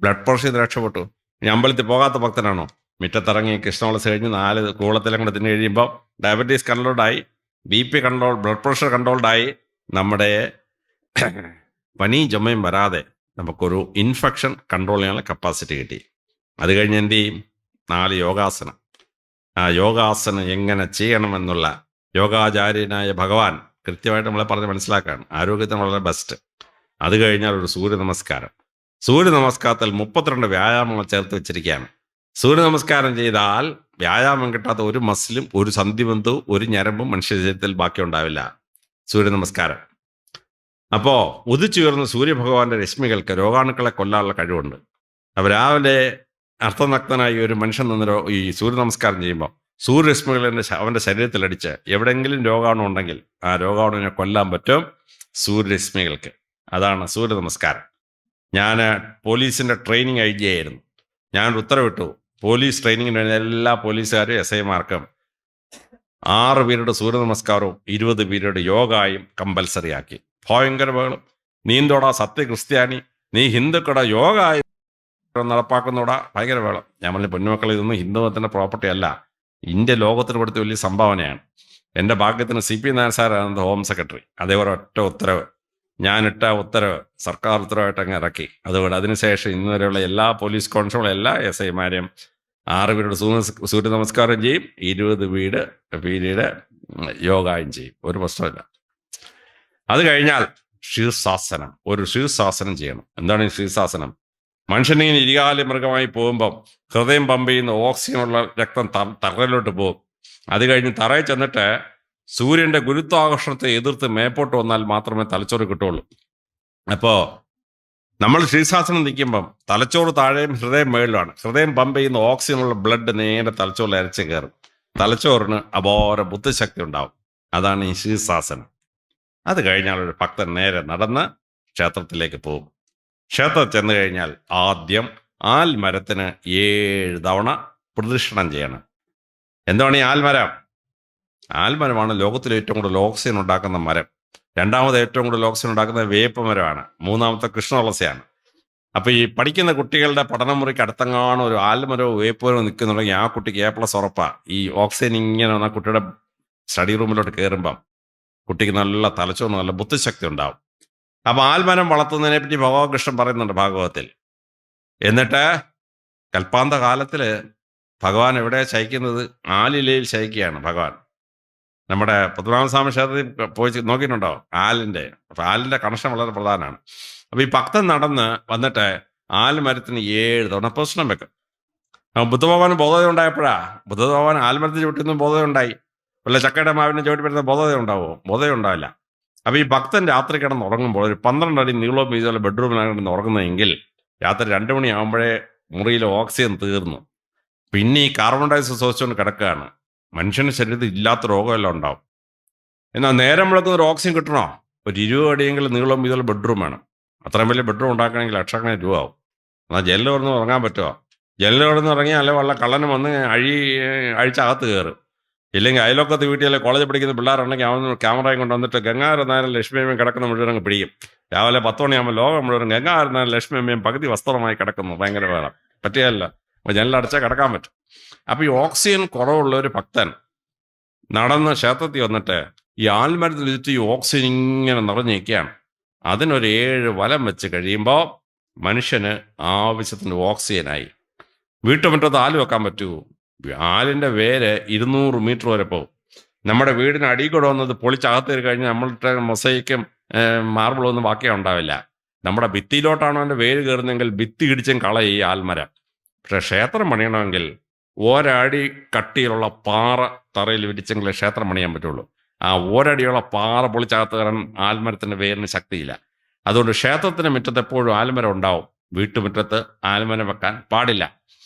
ബ്ലഡ് പ്രഷർ ഇത് രക്ഷപ്പെട്ടു. ഇനി അമ്പലത്തിൽ പോകാത്ത ഭക്തനാണോ? മുറ്റത്തിറങ്ങി കൃഷ്ണതുളസി കഴിഞ്ഞ് 4 കൂവളത്തിലും കൂടെ തിന്നു കഴിയുമ്പോൾ ഡയബറ്റീസ് കൺട്രോൾഡായി, BP കൺട്രോൾ, ബ്ലഡ് പ്രഷർ കൺട്രോൾഡായി, നമ്മുടെ പനി ചുമയും വരാതെ നമുക്കൊരു ഇൻഫെക്ഷൻ കൺട്രോൾ ചെയ്യാനുള്ള കപ്പാസിറ്റി കിട്ടി. അത് കഴിഞ്ഞ് എന്ത് ചെയ്യും? 4 യോഗാസനം. ആ യോഗാസനം എങ്ങനെ ചെയ്യണമെന്നുള്ള യോഗാചാര്യനായ ഭഗവാൻ കൃത്യമായിട്ട് നമ്മളെ പറഞ്ഞ് മനസ്സിലാക്കുകയാണ്. ആരോഗ്യത്തിന് വളരെ ബെസ്റ്റ്. അത് കഴിഞ്ഞാൽ ഒരു സൂര്യ നമസ്കാരം. സൂര്യ നമസ്കാരത്തിൽ 32 വ്യായാമങ്ങൾ ചേർത്ത് വെച്ചിരിക്കുകയാണ്. സൂര്യ നമസ്കാരം ചെയ്താൽ വ്യായാമം കിട്ടാത്ത ഒരു മസിലും ഒരു സന്ധിബന്ധവും ഒരു ഞരമ്പും മനുഷ്യ ശരീരത്തിൽ ബാക്കി ഉണ്ടാവില്ല. സൂര്യ നമസ്കാരം. അപ്പോൾ ഉദിച്ചുയർന്ന സൂര്യഭഗവാന്റെ രശ്മികൾക്ക് രോഗാണുക്കളെ കൊല്ലാനുള്ള കഴിവുണ്ട്. അപ്പോൾ രാവിലെ അർത്ഥനഗ്നനായി ഒരു മനുഷ്യൻ നിന്ന് ഈ സൂര്യ നമസ്കാരം ചെയ്യുമ്പോൾ സൂര്യരശ്മികൾ അവൻ്റെ ശരീരത്തിലടിച്ച് എവിടെയെങ്കിലും രോഗാണു ഉണ്ടെങ്കിൽ ആ രോഗാണുവിനെ കൊല്ലാൻ പറ്റും സൂര്യരശ്മികൾക്ക്. അതാണ് സൂര്യ നമസ്കാരം. ഞാൻ പോലീസിൻ്റെ ട്രെയിനിങ് ആയിരുന്നു. ഞാനൊരു ഉത്തരവിട്ടു, പോലീസ് ട്രെയിനിങ്ങിന് വേണ്ടി എല്ലാ പോലീസുകാരും SI-മാർക്കും 6 പീരീഡ് സൂര്യ നമസ്കാരവും 20 പീരീഡ് യോഗയും കമ്പൽസറി ആക്കി. ഭയങ്കര ബഹളം. നീന്തോടാ സത്യക്രിസ്ത്യാനി, നീ ഹിന്ദുക്കളുടെ യോഗ നടപ്പാക്കുന്നോടാ, ഭയങ്കര ബഹളം. ഞാൻ പറഞ്ഞു, പൊന്നുമക്കൾ, ഇതൊന്നും ഹിന്ദുമതത്തിൻ്റെ പ്രോപ്പർട്ടി അല്ല, ഇന്ത്യ ലോകത്തിന് കൊടുത്ത വലിയ സംഭാവനയാണ്. എൻ്റെ ഭാഗ്യത്തിന് CP നായർ സാറാണ് ഹോം സെക്രട്ടറി. അതേപോലെ ഒറ്റ ഉത്തരവ്, ഞാനിട്ട ഉത്തരവ് സർക്കാർ ഉത്തരവായിട്ട് അങ്ങ് ഇറക്കി. അതുകൊണ്ട് അതിനുശേഷം ഇന്ന് വരെയുള്ള എല്ലാ പോലീസ് കോൺസ്റ്റബിളും എല്ലാ SI-മാരെയും 6 പീരീഡ് സൂര്യ നമസ്കാരം ചെയ്യും, 20 പീരീഡ് യോഗയും ചെയ്യും. ഒരു പ്രശ്നമില്ല. അത് കഴിഞ്ഞാൽ ശീർഷാസനം. ഒരു ശീർഷാസനം ചെയ്യണം. എന്താണ് ഈ ശീർഷാസനം? മനുഷ്യനിങ്ങനെ ഇരികാലി മൃഗമായി പോകുമ്പം ഹൃദയം പമ്പ് ചെയ്യുന്ന ഓക്സിജനുള്ള രക്തം തറയിലോട്ട് പോകും. അത് കഴിഞ്ഞ് തറയിൽ ചെന്നിട്ട് സൂര്യൻ്റെ ഗുരുത്വാകർഷണത്തെ എതിർത്ത് മേപ്പോട്ട് വന്നാൽ മാത്രമേ തലച്ചോറ് കിട്ടുള്ളൂ. അപ്പോൾ നമ്മൾ ശീർഷാസനം നിൽക്കുമ്പം തലച്ചോറ് താഴെയും ഹൃദയം മേളിലുമാണ്. ഹൃദയം പമ്പ് ചെയ്യുന്ന ഓക്സിജനുള്ള ബ്ലഡ് നേരെ തലച്ചോറിൽ അരച്ച് കയറും. തലച്ചോറിന് അപാര ബുദ്ധിശക്തി ഉണ്ടാവും. അതാണ് ഈ ശീർഷാസനം. അത് കഴിഞ്ഞാൽ ഒരു ഭക്തൻ നേരെ നടന്ന് ക്ഷേത്രത്തിലേക്ക് പോകും. ക്ഷേത്രത്തിൽ ചെന്ന് കഴിഞ്ഞാൽ ആദ്യം ആൽമരത്തിന് 7 തവണ പ്രദക്ഷിണം ചെയ്യണം. എന്താണ് ഈ ആൽമരം? ആൽമരമാണ് ലോകത്തിലെ ഏറ്റവും കൂടുതൽ ഓക്സിജൻ ഉണ്ടാക്കുന്ന മരം. 2ാമത് ഏറ്റവും കൂടുതൽ ഓക്സിജൻ ഉണ്ടാക്കുന്നത് വേപ്പ് മരമാണ്. 3ാമത്തെ കൃഷ്ണതുളസിയാണ്. അപ്പോൾ ഈ പഠിക്കുന്ന കുട്ടികളുടെ പഠനമുറിക്ക് അടുത്തെങ്ങാനും ഒരു ആൽമരവും വേപ്പുമരവും നിൽക്കുന്നുണ്ടെങ്കിൽ ആ കുട്ടിക്ക് A+ ഉറപ്പാണ്. ഈ ഓക്സിജൻ ഇങ്ങനെ വന്നാൽ കുട്ടിയുടെ സ്റ്റഡി റൂമിലോട്ട് കയറുമ്പം കുട്ടിക്ക് നല്ല തലച്ചോറിന് നല്ല ബുദ്ധിശക്തി ഉണ്ടാവും. അപ്പോൾ ആൽമരം വളർത്തുന്നതിനെ പറ്റി ഭഗവാൻ പറയുന്നുണ്ട് ഭാഗവതത്തിൽ. എന്നിട്ട് കൽപ്പാന്ത കാലത്തിൽ ഭഗവാൻ എവിടെ ശയിക്കുന്നത്? ആലിലയിൽ ശയിക്കുകയാണ് ഭഗവാൻ. നമ്മുടെ പത്മനാഭസ്വാമി ക്ഷേത്രത്തിൽ പോയി നോക്കിയിട്ടുണ്ടോ? അപ്പോൾ ആലിൻ്റെ കണക്ഷൻ വളരെ പ്രധാനമാണ്. അപ്പോൾ ഈ ഭക്തൻ നടന്ന് വന്നിട്ട് ആൽമരത്തിന് 7 തവണ പ്രദക്ഷിണം വെക്കും. ബുദ്ധഭഗവാന് ബോധോദയം ഉണ്ടായപ്പോഴാണ്. ബുദ്ധഭഗവാൻ ആൽമരത്തിൽ ചുട്ടിന്ന് ബോധോദയം ഉണ്ടായി. വല്ല ചക്കയുടെ മാവിനെ ചവിട്ടി വരുന്ന ബോധോദയം ഉണ്ടാവുമോ? ബോധോദയം ഉണ്ടാവില്ല. അപ്പോൾ ഈ ഭക്തൻ രാത്രി കിടന്ന് ഉറങ്ങുമ്പോൾ ഒരു 12 അടി നീളവും വീതിയുള്ള ബെഡ്റൂമിലാണ് കിടന്ന് ഉറങ്ങുന്നതെങ്കിൽ രാത്രി 2 മണിയാകുമ്പോഴേ മുറിയിൽ ഓക്സിജൻ തീർന്നു. പിന്നെ ഈ കാർബൺ ഡൈഓക്സൈഡ് ശ്വസിച്ചുകൊണ്ട് കിടക്കുകയാണ്. മനുഷ്യൻ്റെ ശരീരത്തിൽ ഇല്ലാത്ത രോഗമെല്ലാം ഉണ്ടാവും. എന്നാൽ നേരം വിളക്കുന്ന ഒരു ഓക്സിജൻ കിട്ടണോ? ഒരു 20 അടിയെങ്കിലും നീളം വീതമുള്ള ബെഡ്റൂം വേണം. അത്രയും വലിയ ബെഡ്റൂം ഉണ്ടാക്കണമെങ്കിൽ ലക്ഷക്കണക്കിന് രൂപ ആവും. എന്നാൽ ജനൽ തുറന്ന് ഉറങ്ങാൻ പറ്റുമോ? ജനൽ തുറന്ന് ഇറങ്ങിയാൽ അല്ലെ വല്ല കള്ളനും വന്ന് അഴിച്ചകത്ത് കയറും. ഇല്ലെങ്കിൽ അയലോക്കത്ത് വീട്ടിൽ കോളേജിൽ പഠിക്കുന്ന പിള്ളേരുണ്ടെങ്കിൽ അവൻ ക്യാമറയും കൊണ്ട് വന്നിട്ട് ഗംഗാധരൻ നായരും ലക്ഷ്മിയമ്മയും കിടക്കുന്ന മുഴുവൻ അങ്ങ് പിടിക്കും. രാവിലെ 10 മണിയാകുമ്പോൾ ലോകം മുഴുവൻ ഗംഗാധരൻ നായരും ലക്ഷ്മിയമ്മയും പകുതി വസ്ത്രമായി കിടക്കുന്നു. ഭയങ്കര വേണം. പറ്റിയല്ല. അപ്പോൾ ജനലടച്ചാൽ കിടക്കാൻ പറ്റും. അപ്പോൾ ഈ ഓക്സിജൻ കുറവുള്ള ഒരു ഭക്തൻ നടന്ന് ക്ഷേത്രത്തിൽ വന്നിട്ട് ഈ ആൽമരത്തിൽ വെച്ചിട്ട് ഈ ഓക്സിജൻ ഇങ്ങനെ നിറഞ്ഞിരിക്കുകയാണ്. അതിനൊരു 7 വലം വെച്ച് കഴിയുമ്പോൾ മനുഷ്യന് ആവശ്യത്തിന് ഓക്സിജനായി. വീട്ടുമുറ്റത്ത് ആല് വെക്കാൻ പറ്റുമോ? ആലിൻ്റെ വേര് 200 മീറ്റർ വരെ പോകും. നമ്മുടെ വീടിന് അടിയിൽ കൂടെ വന്നത് പൊളിച്ചകത്ത് കയറി കഴിഞ്ഞാൽ നമ്മളുടെ മൊസൈക്കും മാർബിളും ഒന്നും ബാക്കിയാ ഉണ്ടാവില്ല. നമ്മുടെ ഭിത്തിയിലോട്ടാണോ എൻ്റെ വേര് കയറുന്നതെങ്കിൽ ഭിത്തി ഇടിച്ചും കളയും ഈ ആൽമരം. പക്ഷെ ക്ഷേത്രം പണിയണമെങ്കിൽ ഒരടി കട്ടിയിലുള്ള പാറ തറയിൽ വിരിച്ചെങ്കിലേ ക്ഷേത്രം പണിയാൻ പറ്റുള്ളൂ. ആ ഒരടിയുള്ള പാറ പൊളിച്ചകത്ത് കയറാൻ ആൽമരത്തിൻ്റെ വേരിന് ശക്തിയില്ല. അതുകൊണ്ട് ക്ഷേത്രത്തിന് മുറ്റത്ത് എപ്പോഴും ആൽമരം ഉണ്ടാവും. വീട്ടുമുറ്റത്ത് ആൽമരം വെക്കാൻ പാടില്ല.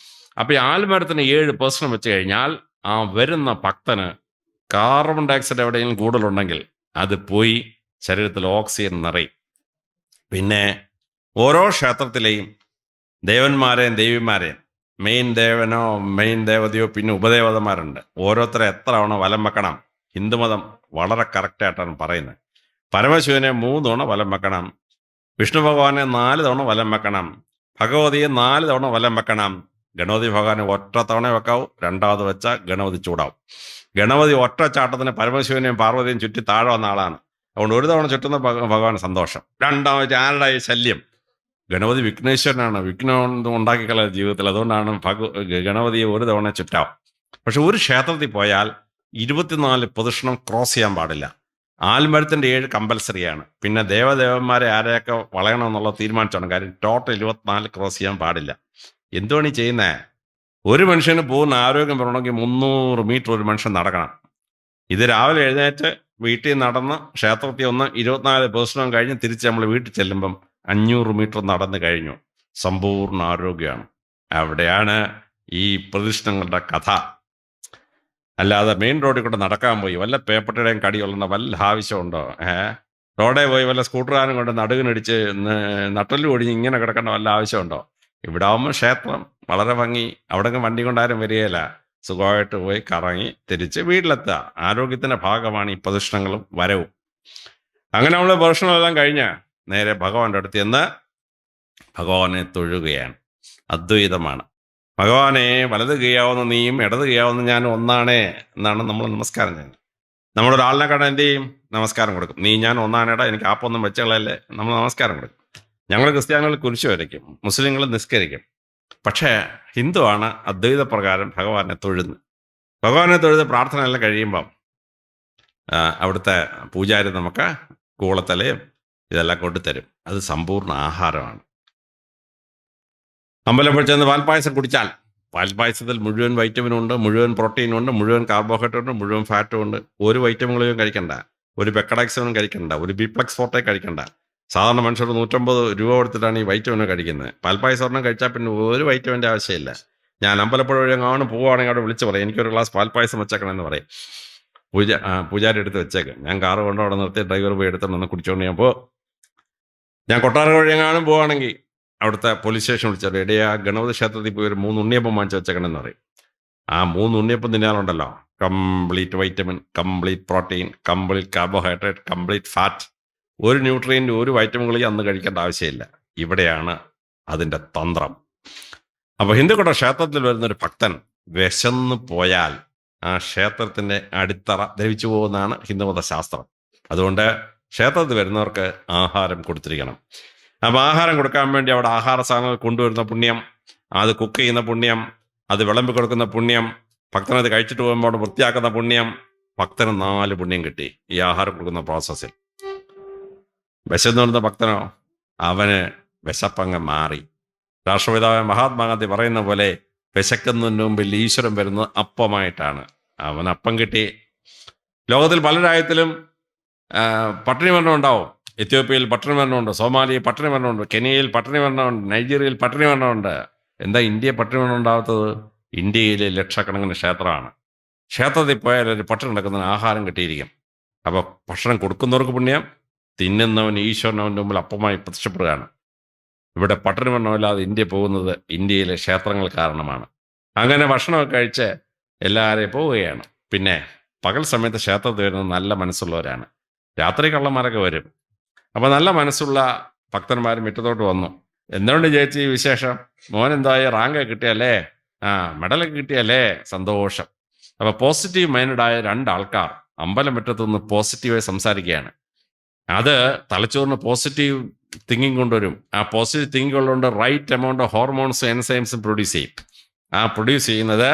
അപ്പോൾ ഈ ആൽമരത്തിന് 7% വെച്ച് കഴിഞ്ഞാൽ ആ വരുന്ന ഭക്തന് കാർബൺ ഡയോക്സൈഡ് എവിടെയെങ്കിലും കൂടുതലുണ്ടെങ്കിൽ അത് പോയി ശരീരത്തിൽ ഓക്സിജൻ നിറയും. പിന്നെ ഓരോ ക്ഷേത്രത്തിലെയും ദേവന്മാരെയും ദേവിമാരെയും മെയിൻ ദേവനോ മെയിൻ ദേവതയോ പിന്നെ ഉപദേവതമാരുണ്ട്. ഓരോരുത്തരെ എത്ര തവണ വലം വെക്കണം? ഹിന്ദുമതം വളരെ കറക്റ്റായിട്ടാണ് പറയുന്നത്. പരമശിവനെ 3 തവണ വലം വെക്കണം, വിഷ്ണു ഭഗവാനെ 4 തവണ വലം വെക്കണം, ഭഗവതിയെ 4 തവണ വലം വെക്കണം. ഗണപതി ഭഗവാനെ ഒറ്റ തവണ വെക്കാവൂ. രണ്ടാമത് വെച്ചാൽ ഗണപതി ചൂടാവും. ഗണപതി ഒറ്റ ചാട്ടത്തിന് പരമശിവനെയും പാർവതിയും ചുറ്റി താഴെ വന്ന ആളാണ്. അതുകൊണ്ട് ഒരു തവണ ചുറ്റുന്ന ഭഗവാൻ സന്തോഷം. രണ്ടാമത് ആരുടെ ശല്യം? ഗണപതി വിഘ്നേശ്വരനാണ്. വിഘ്നം ഉണ്ടാക്കിക്കളയ ജീവിതത്തിൽ. അതുകൊണ്ടാണ് ഗണപതിയെ ഒരു തവണ ചുറ്റാവും. പക്ഷെ ഒരു ക്ഷേത്രത്തിൽ പോയാൽ 24 പ്രദക്ഷിണം ക്രോസ് ചെയ്യാൻ പാടില്ല. ആൽമരത്തിൻ്റെ 7 കമ്പൽസറിയാണ്. പിന്നെ ദേവദേവന്മാരെ ആരെയൊക്കെ വളയണമെന്നുള്ള തീരുമാനിച്ചാണ്. കാര്യം ടോട്ടൽ 24 ക്രോസ് ചെയ്യാൻ പാടില്ല. എന്തുവാണ് ഈ ചെയ്യുന്നത്? ഒരു മനുഷ്യന് പൂർണ്ണ ആരോഗ്യം വരണമെങ്കിൽ 300 മീറ്റർ ഒരു മനുഷ്യൻ നടക്കണം. ഇത് രാവിലെ എഴുന്നേറ്റ് വീട്ടിൽ നടന്ന് ക്ഷേത്രത്തിൽ ഒന്ന് 24 പ്രദക്ഷിണം കഴിഞ്ഞ് തിരിച്ച് നമ്മൾ വീട്ടിൽ ചെല്ലുമ്പം 500 മീറ്റർ നടന്നു കഴിഞ്ഞു. സമ്പൂർണ്ണ ആരോഗ്യമാണ്. അവിടെയാണ് ഈ പ്രദക്ഷിണങ്ങളുടെ കഥ. അല്ലാതെ മെയിൻ റോഡിൽ കൂടെ നടക്കാൻ പോയി വല്ല പേപ്പട്ടിയുടെയും കടിയുള്ള വല്ല ആവശ്യമുണ്ടോ? റോഡേ പോയി വല്ല സ്കൂട്ടറുകാരും കൊണ്ട് നടുവിനടിച്ച് നട്ടല് ഒടിഞ്ഞ് ഇങ്ങനെ കിടക്കേണ്ട വല്ല ആവശ്യമുണ്ടോ? ഇവിടെ ആവുമ്പോൾ ക്ഷേത്രം വളരെ ഭംഗി. അവിടെ വണ്ടി കൊണ്ടാരും വരികയില്ല. സുഖമായിട്ട് പോയി കറങ്ങി തിരിച്ച് വീട്ടിലെത്തുക. ആരോഗ്യത്തിൻ്റെ ഭാഗമാണ് ഈ പ്രദക്ഷിണങ്ങളും വരവും. അങ്ങനെ നമ്മൾ പ്രദക്ഷിണമെല്ലാം കഴിഞ്ഞ് നേരെ ഭഗവാന്റെ അടുത്ത് ചെന്ന് ഭഗവാനെ തൊഴുകയാണ്. അദ്വൈതമാണ്. ഭഗവാനെ വലത് കൈയാവുന്ന നീയും ഇടത് കൈയാവുന്ന ഞാനും ഒന്നാണേ എന്നാണ് നമ്മൾ നമസ്കാരം ചെയ്യുന്നത്. നമ്മളൊരാളിനെ കാണാൻ എന്ത് ചെയ്യും? നമസ്കാരം കൊടുക്കും. നീ ഞാൻ ഒന്നാണേടാ, എനിക്ക് ആപ്പൊന്നും വെച്ചുകളല്ലേ, നമ്മൾ നമസ്കാരം കൊടുക്കും. ഞങ്ങൾ ക്രിസ്ത്യാനികൾ കുരിശ് വരയ്ക്കും, മുസ്ലിങ്ങൾ നിസ്കരിക്കും. പക്ഷേ ഹിന്ദുവാണ് അദ്വൈത പ്രകാരം ഭഗവാനെ തൊഴുന്നത്. ഭഗവാനെ തൊഴുത് പ്രാർത്ഥന എല്ലാം കഴിയുമ്പം അവിടുത്തെ പൂജാരി നമുക്ക് കൂളത്തലയും ഇതെല്ലാം കൊണ്ടുതരും. അത് സമ്പൂർണ്ണ ആഹാരമാണ്. അമ്പലത്തിൽ ചെന്ന് പാൽപ്പായസം കുടിച്ചാൽ പാൽപ്പായസത്തിൽ മുഴുവൻ വൈറ്റമിനും ഉണ്ട്, മുഴുവൻ പ്രോട്ടീനും ഉണ്ട്, മുഴുവൻ കാർബോഹൈഡ്രേറ്റും ഉണ്ട്, മുഴുവൻ ഫാറ്റും ഉണ്ട്. ഒരു വൈറ്റമിനുകളും കഴിക്കണ്ട, ഒരു ബെക്കഡാക്സിനും കഴിക്കണ്ട, ഒരു ബിപ്ലക്സ് ഫോർട്ടേ കഴിക്കണ്ട. സാധാരണ മനുഷ്യർ 150 രൂപ കൊടുത്തിട്ടാണ് ഈ വൈറ്റമിൻ കഴിക്കുന്നത്. പാൽപ്പായസം ഒരെണ്ണം കഴിച്ചാൽ പിന്നെ ഒരു വൈറ്റമിൻ്റെ ആവശ്യമില്ല. ഞാൻ അമ്പലപ്പുഴ വഴി എങ്ങാനും പോവുകയാണെങ്കിൽ അവിടെ വിളിച്ച് പറയും, എനിക്കൊരു ഗ്ലാസ് പാൽപ്പായസം വെച്ചേക്കണമെന്ന് പറയും. പൂജാരി എടുത്ത് വെച്ചേക്കും. ഞാൻ കാറ് കൊണ്ട് അവിടെ നിർത്തി ഡ്രൈവർ പോയി എടുത്തോണ്ട് കുടിച്ചുകൊണ്ട് ഞാൻ ഞാൻ കൊട്ടാരം വഴി എങ്ങാനും പോവുകയാണെങ്കിൽ അവിടുത്തെ പോലീസ് സ്റ്റേഷൻ വിളിച്ചാൽ എടിയാ ഗണപതി ക്ഷേത്രത്തിൽ പോയി ഒരു 3 ഉണ്ണിയപ്പം വാങ്ങിച്ച് വെച്ചേക്കണമെന്ന് പറയും. ആ 3 ഉണ്ണിയപ്പം തിന്നാലുണ്ടല്ലോ complete vitamin, complete protein, complete carbohydrate, complete fat, ഒരു ന്യൂട്രിയൻ്റ് ഒരു വൈറ്റമിനുകളും അന്ന് കഴിക്കേണ്ട ആവശ്യമില്ല. ഇവിടെയാണ് അതിൻ്റെ തന്ത്രം. അപ്പോൾ ഹിന്ദുക്കളുടെ ക്ഷേത്രത്തിൽ വരുന്നൊരു ഭക്തൻ വിശന്ന് പോയാൽ ആ ക്ഷേത്രത്തിൻ്റെ അടിത്തറ ദ്രവിച്ചു പോകുന്നതാണ് ഹിന്ദുമത ശാസ്ത്രം. അതുകൊണ്ട് ക്ഷേത്രത്തിൽ വരുന്നവർക്ക് ആഹാരം കൊടുത്തിരിക്കണം. അപ്പോൾ ആഹാരം കൊടുക്കാൻ വേണ്ടി അവിടെ ആഹാര സാധനങ്ങൾ കൊണ്ടുവരുന്ന പുണ്യം, അത് കുക്ക് ചെയ്യുന്ന പുണ്യം, അത് വിളമ്പി കൊടുക്കുന്ന പുണ്യം, ഭക്തനത് കഴിച്ചിട്ട് പോകുമ്പോൾ വൃത്തിയാക്കുന്ന പുണ്യം, ഭക്തന് 4 പുണ്യം കിട്ടി ഈ ആഹാരം കൊടുക്കുന്ന പ്രോസസ്സിൽ. വിശന്ന് വരുന്ന ഭക്തനോ അവന് വിശപ്പങ്ങ് മാറി. രാഷ്ട്രപിതാവ് മഹാത്മാഗാന്ധി പറയുന്ന പോലെ വിശക്കുന്നതിന് മുമ്പിൽ ഈശ്വരൻ വരുന്നത് അപ്പമായിട്ടാണ്. അവന് അപ്പം കിട്ടി. ലോകത്തിൽ പല രാജ്യത്തിലും പട്ടിണി മരണം ഉണ്ടാവും. എത്യോപ്യയിൽ പട്ടിണി മരണമുണ്ട്, സോമാലിയയിൽ പട്ടിണി മരണമുണ്ട്, കെനിയയിൽ പട്ടിണി മരണമുണ്ട്, നൈജീരിയയിൽ പട്ടിണി മരണമുണ്ട്. എന്താ ഇന്ത്യയിൽ പട്ടിണി മരണം ഉണ്ടാകാത്തത്? ഇന്ത്യയിൽ ലക്ഷക്കണക്കിന് ക്ഷേത്രമാണ്. ക്ഷേത്രത്തിൽ പോയാൽ ഒരു പട്ടിണി കിടക്കുന്നതിന് ആഹാരം കിട്ടിയിരിക്കും. അപ്പോൾ ഭക്ഷണം കൊടുക്കുന്നവർക്ക് പുണ്യം, തിന്നുന്നവൻ ഈശ്വരനവൻ്റെ മുമ്പിൽ അപ്പമായി പ്രത്യക്ഷപ്പെടുകയാണ്. ഇവിടെ പട്ടിണി മരണമില്ലാതെ ഇന്ത്യ പോകുന്നത് ഇന്ത്യയിലെ ക്ഷേത്രങ്ങൾ കാരണമാണ്. അങ്ങനെ ഭക്ഷണമൊക്കെ കഴിച്ച് എല്ലാവരെയും പോവുകയാണ്. പിന്നെ പകൽ സമയത്ത് ക്ഷേത്രത്തിൽ വരുന്നത് നല്ല മനസ്സുള്ളവരാണ്. രാത്രി കള്ളന്മാരൊക്കെ വരും. അപ്പോൾ നല്ല മനസ്സുള്ള ഭക്തന്മാർ മുറ്റത്തോട്ട് വന്നു. എന്തുകൊണ്ട് ചേച്ചി വിശേഷം? മോൻ എന്തായി, റാങ്കൊക്കെ കിട്ടിയല്ലേ? മെഡലൊക്കെ കിട്ടിയല്ലേ? സന്തോഷം. അപ്പോൾ പോസിറ്റീവ് മൈൻഡായ രണ്ടാൾക്കാർ അമ്പലം മുറ്റത്തുനിന്ന് പോസിറ്റീവായി സംസാരിക്കുകയാണ്. അത് തലച്ചോറിന് പോസിറ്റീവ് തിങ്കിങ് കൊണ്ടുവരും. ആ പോസിറ്റീവ് തിങ്കിങ് ഉള്ളതുകൊണ്ട് റൈറ്റ് എമൗണ്ട് ഓഫ് ഹോർമോൺസും എൻസൈംസും പ്രൊഡ്യൂസ് ചെയ്യും. ആ പ്രൊഡ്യൂസ് ചെയ്യുന്നത്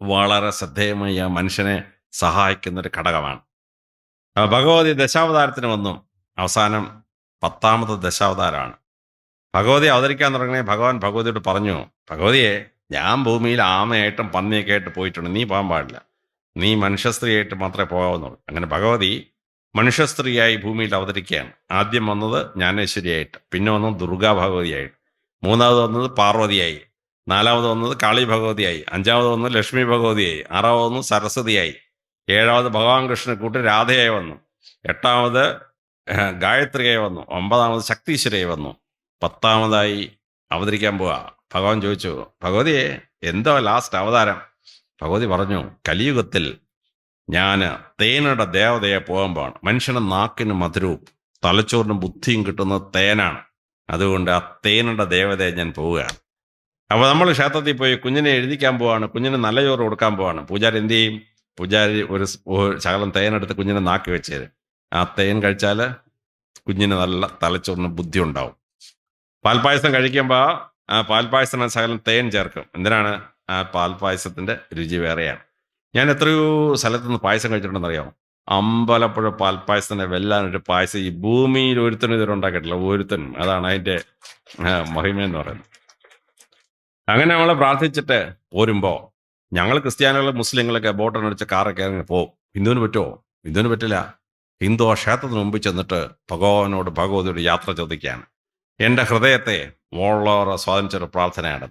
വളരെ ശ്രദ്ധേയമായി ആ മനുഷ്യനെ സഹായിക്കുന്നൊരു ഘടകമാണ്. ഭഗവതി ദശാവതാരത്തിന് വന്നു. അവസാനം 10ാമത്തെ ദശാവതാരമാണ്. ഭഗവതി അവതരിക്കാൻ തുടങ്ങണേ ഭഗവാൻ ഭഗവതിയോട് പറഞ്ഞു, ഭഗവതിയെ, ഞാൻ ഭൂമിയിൽ ആമയായിട്ടും പന്നിയൊക്കെ ആയിട്ട് പോയിട്ടുണ്ട്, നീ പോകാൻ പാടില്ല, നീ മനുഷ്യസ്ത്രീയായിട്ട് മാത്രമേ പോകാവുന്നുള്ളൂ. അങ്ങനെ ഭഗവതി മനുഷ്യസ്ത്രീയായി ഭൂമിയിൽ അവതരിക്കുകയാണ്. ആദ്യം വന്നത് ജ്ഞാനേശ്വരിയായിട്ട്, പിന്നെ വന്നത് ദുർഗാ ഭഗവതിയായിട്ട്, മൂന്നാമത് വന്നത് പാർവതിയായി, നാലാമത് വന്നത് കാളി ഭഗവതിയായി, അഞ്ചാമത് വന്നത് ലക്ഷ്മി ഭഗവതിയായി, ആറാമത് വന്നു സരസ്വതിയായി, ഏഴാമത് ഭഗവാൻ കൃഷ്ണനെ കൂട്ടി രാധയായി വന്നു, എട്ടാമത് ഗായത്രിയായി വന്നു, 9ാമത് ശക്തീശ്വരയായി വന്നു, 10ാമതായി അവതരിക്കാൻ പോവുക. ഭഗവാൻ ചോദിച്ചു, ഭഗവതിയെ എന്തോ ലാസ്റ്റ് അവതാരം? ഭഗവതി പറഞ്ഞു, കലിയുഗത്തിൽ ഞാൻ തേനയുടെ ദേവതയെ പോകുമ്പോഴാണ്. മനുഷ്യൻ്റെ നാക്കിന് മധുരവും തലച്ചോറിനും ബുദ്ധിയും കിട്ടുന്നത് തേനാണ്. അതുകൊണ്ട് ആ തേനയുടെ ദേവതയെ ഞാൻ പോവുകയാണ്. അപ്പോൾ നമ്മൾ ക്ഷേത്രത്തിൽ പോയി കുഞ്ഞിനെ എഴുതിക്കാൻ പോവാണ്, കുഞ്ഞിന് നല്ല ചോറ് കൊടുക്കാൻ പോവാണ്. പൂജാരി എന്ത് ചെയ്യും? പൂജാരി ഒരു ശകലം തേനെടുത്ത് കുഞ്ഞിനെ നാക്കി വെച്ചേരും. ആ തേൻ കഴിച്ചാൽ കുഞ്ഞിന് നല്ല തലച്ചോറിന് ബുദ്ധി ഉണ്ടാവും. പാൽപ്പായസം കഴിക്കുമ്പോൾ ആ പാൽപ്പായസത്തിന് ശകലം തേൻ ചേർക്കും. എന്തിനാണ്? ആ പാൽപ്പായസത്തിൻ്റെ രുചി വേറെയാണ്. ഞാൻ എത്രയോ സ്ഥലത്തു നിന്ന് പായസം കഴിച്ചിട്ടുണ്ടെന്നറിയാമോ? അമ്പലപ്പുഴ പാൽപ്പായസത്തിൻ്റെ വെല്ലാനൊരു പായസം ഈ ഭൂമിയിൽ ഒരുത്തനും ഇതുവരെ ഉണ്ടാക്കിയിട്ടില്ല, ഒരുത്തനും. അതാണ് അതിൻ്റെ മഹിമയെന്ന് പറയുന്നത്. അങ്ങനെ നമ്മൾ പ്രാർത്ഥിച്ചിട്ട് പോരുമ്പോൾ ഞങ്ങൾ ക്രിസ്ത്യാനികൾ മുസ്ലിങ്ങളൊക്കെ ബോട്ടനടിച്ച കാറൊക്കെ ഇറങ്ങി പോകും. ഹിന്ദുവിന് പറ്റുമോ? ഹിന്ദുവിന് പറ്റില്ല. ഹിന്ദു ആ ക്ഷേത്രത്തിന് മുമ്പിൽ ചെന്നിട്ട് ഭഗവാനോട് ഭഗവതിയോട് യാത്ര ചോദിക്കുകയാണ്. എൻ്റെ ഹൃദയത്തെ വളരെ സ്വാധീനിച്ചൊരു പ്രാർത്ഥനയാണ്.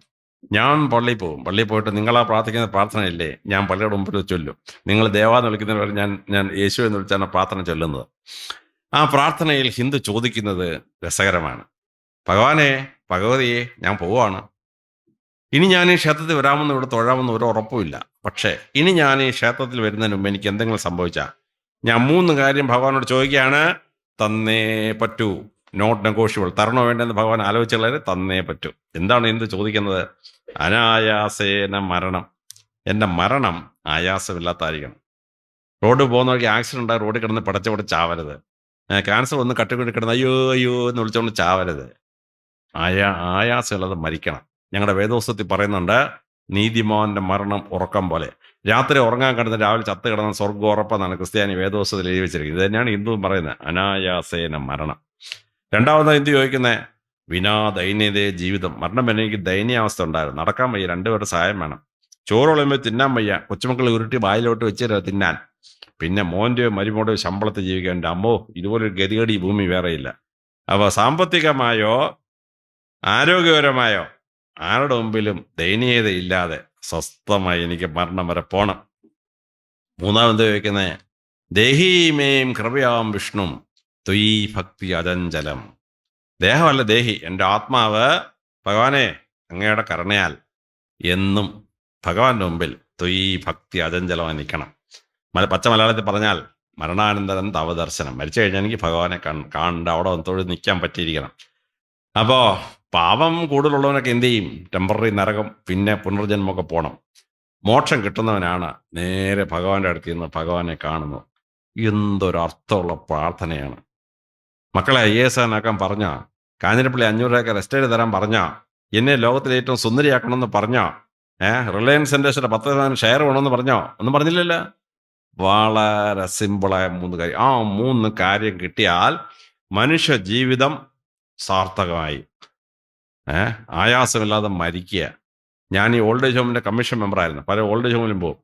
ഞാൻ പള്ളിയിൽ പോകും. പള്ളിയിൽ പോയിട്ട് നിങ്ങളാ പ്രാർത്ഥിക്കുന്ന പ്രാർത്ഥനയില്ലേ ഞാൻ പള്ളിയുടെ മുമ്പിൽ ചൊല്ലും. നിങ്ങൾ ദേവാന്ന് വിളിക്കുന്നവർ ഞാൻ യേശു എന്ന് വിളിച്ചാണ് പ്രാർത്ഥന ചൊല്ലുന്നത്. ആ പ്രാർത്ഥനയിൽ ഹിന്ദു ചോദിക്കുന്നത് രസകരമാണ്. ഭഗവാനെ, ഭഗവതിയെ, ഞാൻ പോവാണ്. ഇനി ഞാൻ ഈ ക്ഷേത്രത്തിൽ വരാമെന്ന് ഇവിടെ തൊഴാമെന്ന് ഒരു ഉറപ്പുമില്ല. പക്ഷേ ഇനി ഞാൻ ഈ ക്ഷേത്രത്തിൽ വരുന്നതിന് മുമ്പ് എനിക്ക് എന്തെങ്കിലും സംഭവിച്ചാൽ ഞാൻ 3 കാര്യം ഭഗവാനോട് ചോദിക്കുകയാണ്. തന്നേ പറ്റൂ, നോട്ട് നെഗോഷ്യബിൾ. തരണോ വേണ്ടെന്ന് ഭഗവാൻ ആലോചിച്ചുള്ളത് തന്നേ പറ്റൂ. എന്താണ് എന്ത് ചോദിക്കുന്നത്? അനായാസേന മരണം. എൻ്റെ മരണം ആയാസമില്ലാത്തായിരിക്കണം. റോഡ് പോകുന്ന വഴിക്ക് ആക്സിഡൻ്റ് ഉണ്ടായി റോഡിൽ കിടന്ന് പടച്ചവിടെ ചാവരുത്. ക്യാൻസർ ഒന്ന് കട്ടിക്കൂടി കിടന്ന് അയ്യോ അയ്യോ എന്ന് വിളിച്ചുകൊണ്ട് ചാവരുത്. ആയാസമുള്ളത് മരിക്കണം. ഞങ്ങളുടെ വേദോസ്തത്തിൽ പറയുന്നുണ്ട്, നീതിമാന്റെ മരണം ഉറക്കം പോലെ. രാത്രി ഉറങ്ങാൻ കിടന്ന് രാവിലെ ചത്ത് കിടന്ന സ്വർഗ്ഗം ഉറപ്പെന്നാണ് ക്രിസ്ത്യാനി വേദോസ്തത്തിൽ എഴുതി വെച്ചിരിക്കുന്നത്. ഇത് തന്നെയാണ് ഹിന്ദുവും പറയുന്നത്, അനായാസേന മരണം. രണ്ടാമത് ഹിന്ദു ചോദിക്കുന്നത്, വിനാ ദൈന്യതേ ജീവിതം. മരണം വരെ എനിക്ക് ദയനീയാവസ്ഥ ഉണ്ടായിരുന്നു. നടക്കാൻ വയ്യ, 2 പേരുടെ സഹായം വേണം. ചോറ് വിളയുമ്പോൾ തിന്നാൻ വയ്യ, കൊച്ചുമക്കൾ ഉരുട്ടി വായിലോട്ട് വെച്ച് തിന്നാൻ. പിന്നെ മോൻ്റെയോ മരുമോടെയോ ശമ്പളത്തിൽ ജീവിക്കാൻ. എൻ്റെ അമ്മോ, ഇതുപോലൊരു ഗതികേട് ഈ ഭൂമി വേറെയില്ല. അപ്പോൾ സാമ്പത്തികമായോ ആരോഗ്യപരമായോ ആരുടെ മുമ്പിലും ദയനീയതയില്ലാതെ സ്വസ്ഥമായി എനിക്ക് മരണം വരെ പോണം. മൂന്നാമത് ചോദിക്കുന്നത്, ദേഹീമേം കൃപയാം വിഷ്ണു ത്വയീ ഭക്തി അചഞ്ചലം. ദേഹമല്ല ദേഹി, എൻ്റെ ആത്മാവ് ഭഗവാനെ അങ്ങയുടെ കരുണയാൽ എന്നും ഭഗവാന്റെ മുമ്പിൽ ത്വയീ ഭക്തി അചഞ്ചലമായി നിൽക്കണം. പച്ച മലയാളത്തിൽ പറഞ്ഞാൽ മരണാനന്തരം തവദർശനം. മരിച്ചു കഴിഞ്ഞാൽ എനിക്ക് ഭഗവാനെ കണ്ട് അവിടെ തൊഴിൽ നിൽക്കാൻ പറ്റിയിരിക്കണം. അപ്പോൾ പാപം കൂടുതലുള്ളവനൊക്കെ എന്ത് ചെയ്യും? ടെമ്പററി നരകം, പിന്നെ പുനർജന്മമൊക്കെ പോകണം. മോക്ഷം കിട്ടുന്നവനാണ് നേരെ ഭഗവാന്റെ അടുത്ത് നിന്ന് ഭഗവാനെ കാണുന്നത്. എന്തൊരർത്ഥമുള്ള പ്രാർത്ഥനയാണ്. മക്കളെ IAS ആക്കാൻ പറഞ്ഞ, കാഞ്ഞിരപ്പള്ളി 500 രൂപയ്ക്ക് റെസ്റ്റേഡ് തരാൻ പറഞ്ഞ, എന്നെ ലോകത്തിലെ ഏറ്റവും സുന്ദരിയാക്കണമെന്ന് പറഞ്ഞോ, റിലയൻസ് ഇൻഡസ്ട്രിയുടെ 10% ഷെയർ വേണമെന്ന് പറഞ്ഞോ? ഒന്നും പറഞ്ഞില്ലല്ലോ. വളരെ സിമ്പിളായ 3 കാര്യം. ആ 3 കാര്യം കിട്ടിയാൽ മനുഷ്യ ജീവിതം സാർത്ഥകമായി. ആയാസമില്ലാതെ മരിക്കുക. ഞാൻ ഈ ഓൾഡ് ഏജ് ഹോമിൻ്റെ കമ്മീഷൻ മെമ്പറായിരുന്നു. പല ഓൾഡ് ഏജ് ഹോമിലും പോകും.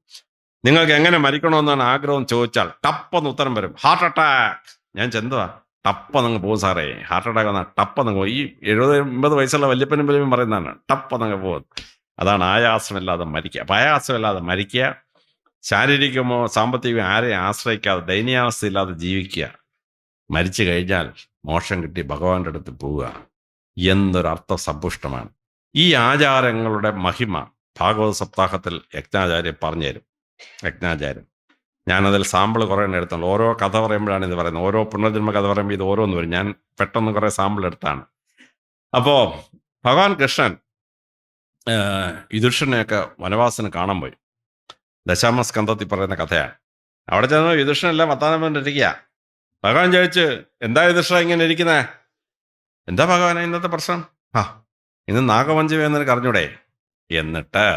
നിങ്ങൾക്ക് എങ്ങനെ മരിക്കണമെന്നാണ് ആഗ്രഹം ചോദിച്ചാൽ ടപ്പെന്ന് ഉത്തരം വരും, ഹാർട്ട് അറ്റാക്ക്. ഞാൻ ചെന്തുവാ, ടപ്പെന്നങ്ങ് പോകും സാറേ. ഹാർട്ട് അറ്റാക്ക് വന്നാൽ ടപ്പെന്നങ്ങ് പോകും. ഈ 70-80 വയസ്സുള്ള വല്യപ്പനും വലിയും പറയുന്നതാണ് ടപ്പെന്നങ്ങ് പോകും. അതാണ് ആയാസമില്ലാതെ മരിക്കുക. അപ്പം ആയാസമില്ലാതെ മരിക്കുക, ശാരീരികമോ സാമ്പത്തികമോ ആരെയും ആശ്രയിക്കാതെ ദയനീയാവസ്ഥയില്ലാതെ ജീവിക്കുക. മരിച്ചു കഴിഞ്ഞാൽ മോക്ഷം കിട്ടി ഭഗവാന്റെ അടുത്ത് പോവുക എന്നൊരർത്ഥ സമ്പുഷ്ടമാണ്. ഈ ആചാരങ്ങളുടെ മഹിമ ഭാഗവത സപ്താഹത്തിൽ യജ്ഞാചാര്യൻ പറഞ്ഞുതരും. യജ്ഞാചാര്യൻ ഞാനതിൽ സാമ്പിൾ കുറേ എടുത്തുള്ളൂ. ഓരോ കഥ പറയുമ്പോഴാണ് ഇത് പറയുന്നത്. ഓരോ പുനർജന്മ കഥ പറയുമ്പോൾ ഇത് ഓരോന്ന് വരും. ഞാൻ പെട്ടെന്ന് കുറേ സാമ്പിൾ എടുത്താണ്. അപ്പോൾ ഭഗവാൻ കൃഷ്ണൻ യുധിഷ്ഠിരനെയൊക്കെ വനവാസത്തിന് കാണാൻ പോയി. ദശാമ സ്കന്ധത്തിൽ പറയുന്ന കഥയാണ്. അവിടെ ചെന്ന് യുധിഷ്ഠിരനെല്ലാം വർത്താനം പറഞ്ഞിരിക്കുക. ഭഗവാൻ ചോദിച്ചു, എന്താ യുധിഷ്ഠിര ഇങ്ങനെ ഇരിക്കുന്നേ? എന്താ ഭഗവാൻ ഇന്നത്തെ പ്രശ്നം? ഇന്ന് നാഗപഞ്ചമി എന്നൊരു അറിഞ്ഞൂടെ? എന്നിട്ട്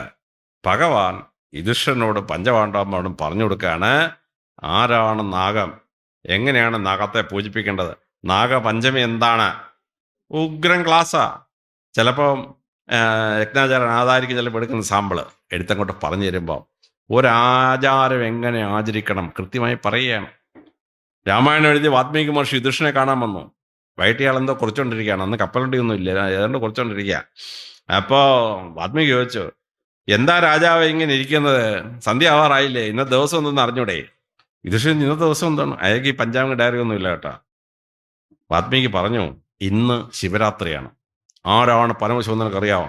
ഭഗവാൻ യുധിഷ്ഠിരനോട് പഞ്ചപാണ്ഡവന്മാരോടും പറഞ്ഞു കൊടുക്കുകയാണ്, ആരാണ് നാഗം, എങ്ങനെയാണ് നാഗത്തെ പൂജിപ്പിക്കേണ്ടത്, നാഗപഞ്ചമി എന്താണ്. ഉഗ്രം ക്ലാസ്സാ. ചിലപ്പോൾ യജ്ഞാചാരൻ ആധാരിക്ക് ചിലപ്പോൾ എടുക്കുന്ന സാമ്പിള് എടുത്തങ്ങോട്ട് പറഞ്ഞു തരുമ്പോൾ ഒരാചാരം എങ്ങനെ ആചരിക്കണം കൃത്യമായി പറയുകയാണ്. രാമായണം എഴുതി വാത്മീകി മഹർഷി യുധിഷ്ഠിരനെ കാണാൻ വന്നു. വൈകിട്ടയാളെന്തോ കുറച്ചുകൊണ്ടിരിക്കുകയാണ്. അന്ന് കപ്പലണ്ടിയൊന്നും ഇല്ല, ഏതാണ്ട് കുറച്ചുകൊണ്ടിരിക്കുക. അപ്പോൾ വാത്മീകി ചോദിച്ചു, എന്താ രാജാവ് ഇങ്ങനെ ഇരിക്കുന്നത്, സന്ധ്യ ആവാറായില്ലേ, ഇന്നത്തെ ദിവസം എന്തെന്ന് അറിഞ്ഞൂടെ? യുധിഷ്ഠിരൻ ഇന്നത്തെ ദിവസം എന്താണ്? അയാൾക്ക് ഈ പഞ്ചാംഗ ഡയറി ഒന്നും ഇല്ല കേട്ടോ. വാത്മീകി പറഞ്ഞു, ഇന്ന് ശിവരാത്രിയാണ്. ആരാണ് പരമശിവൻ അറിയാമോ?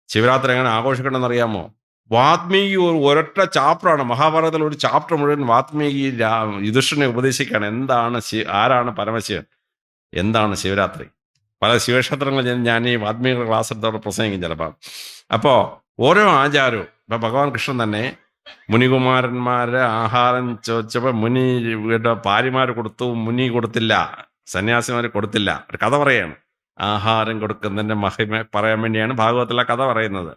ശിവരാത്രി എങ്ങനെ ആഘോഷിക്കണമെന്ന് അറിയാമോ? വാത്മീകി ഒരൊറ്റ ചാപ്റ്ററാണ്, മഹാഭാരതത്തിൽ ഒരു ചാപ്റ്റർ മുഴുവൻ വാത്മീകി യുധിഷ്ഠിരനെ ഉപദേശിക്കുകയാണ്. എന്താണ് ആരാണ് പരമശിവൻ, എന്താണ് ശിവരാത്രി. പല ശിവക്ഷേത്രങ്ങളിൽ ഞാൻ ഈ വാത്മീക ക്ലാസ് എടുത്തോടെ പ്രസംഗിക്കും ചിലപ്പോൾ. അപ്പോൾ ഓരോ ആചാരവും ഇപ്പം ഭഗവാൻ കൃഷ്ണൻ തന്നെ മുനികുമാരന്മാരെ ആഹാരം ചോദിച്ചപ്പോൾ മുനിയുടെ ഭാര്യമാർ കൊടുത്തു, മുനി കൊടുത്തില്ല, സന്യാസിമാർ കൊടുത്തില്ല. ഒരു കഥ പറയാണ്. ആഹാരം കൊടുക്കുന്നതിൻ്റെ മഹിമ പറയാൻ വേണ്ടിയാണ് ഭാഗവത്തിലെ കഥ പറയുന്നത്.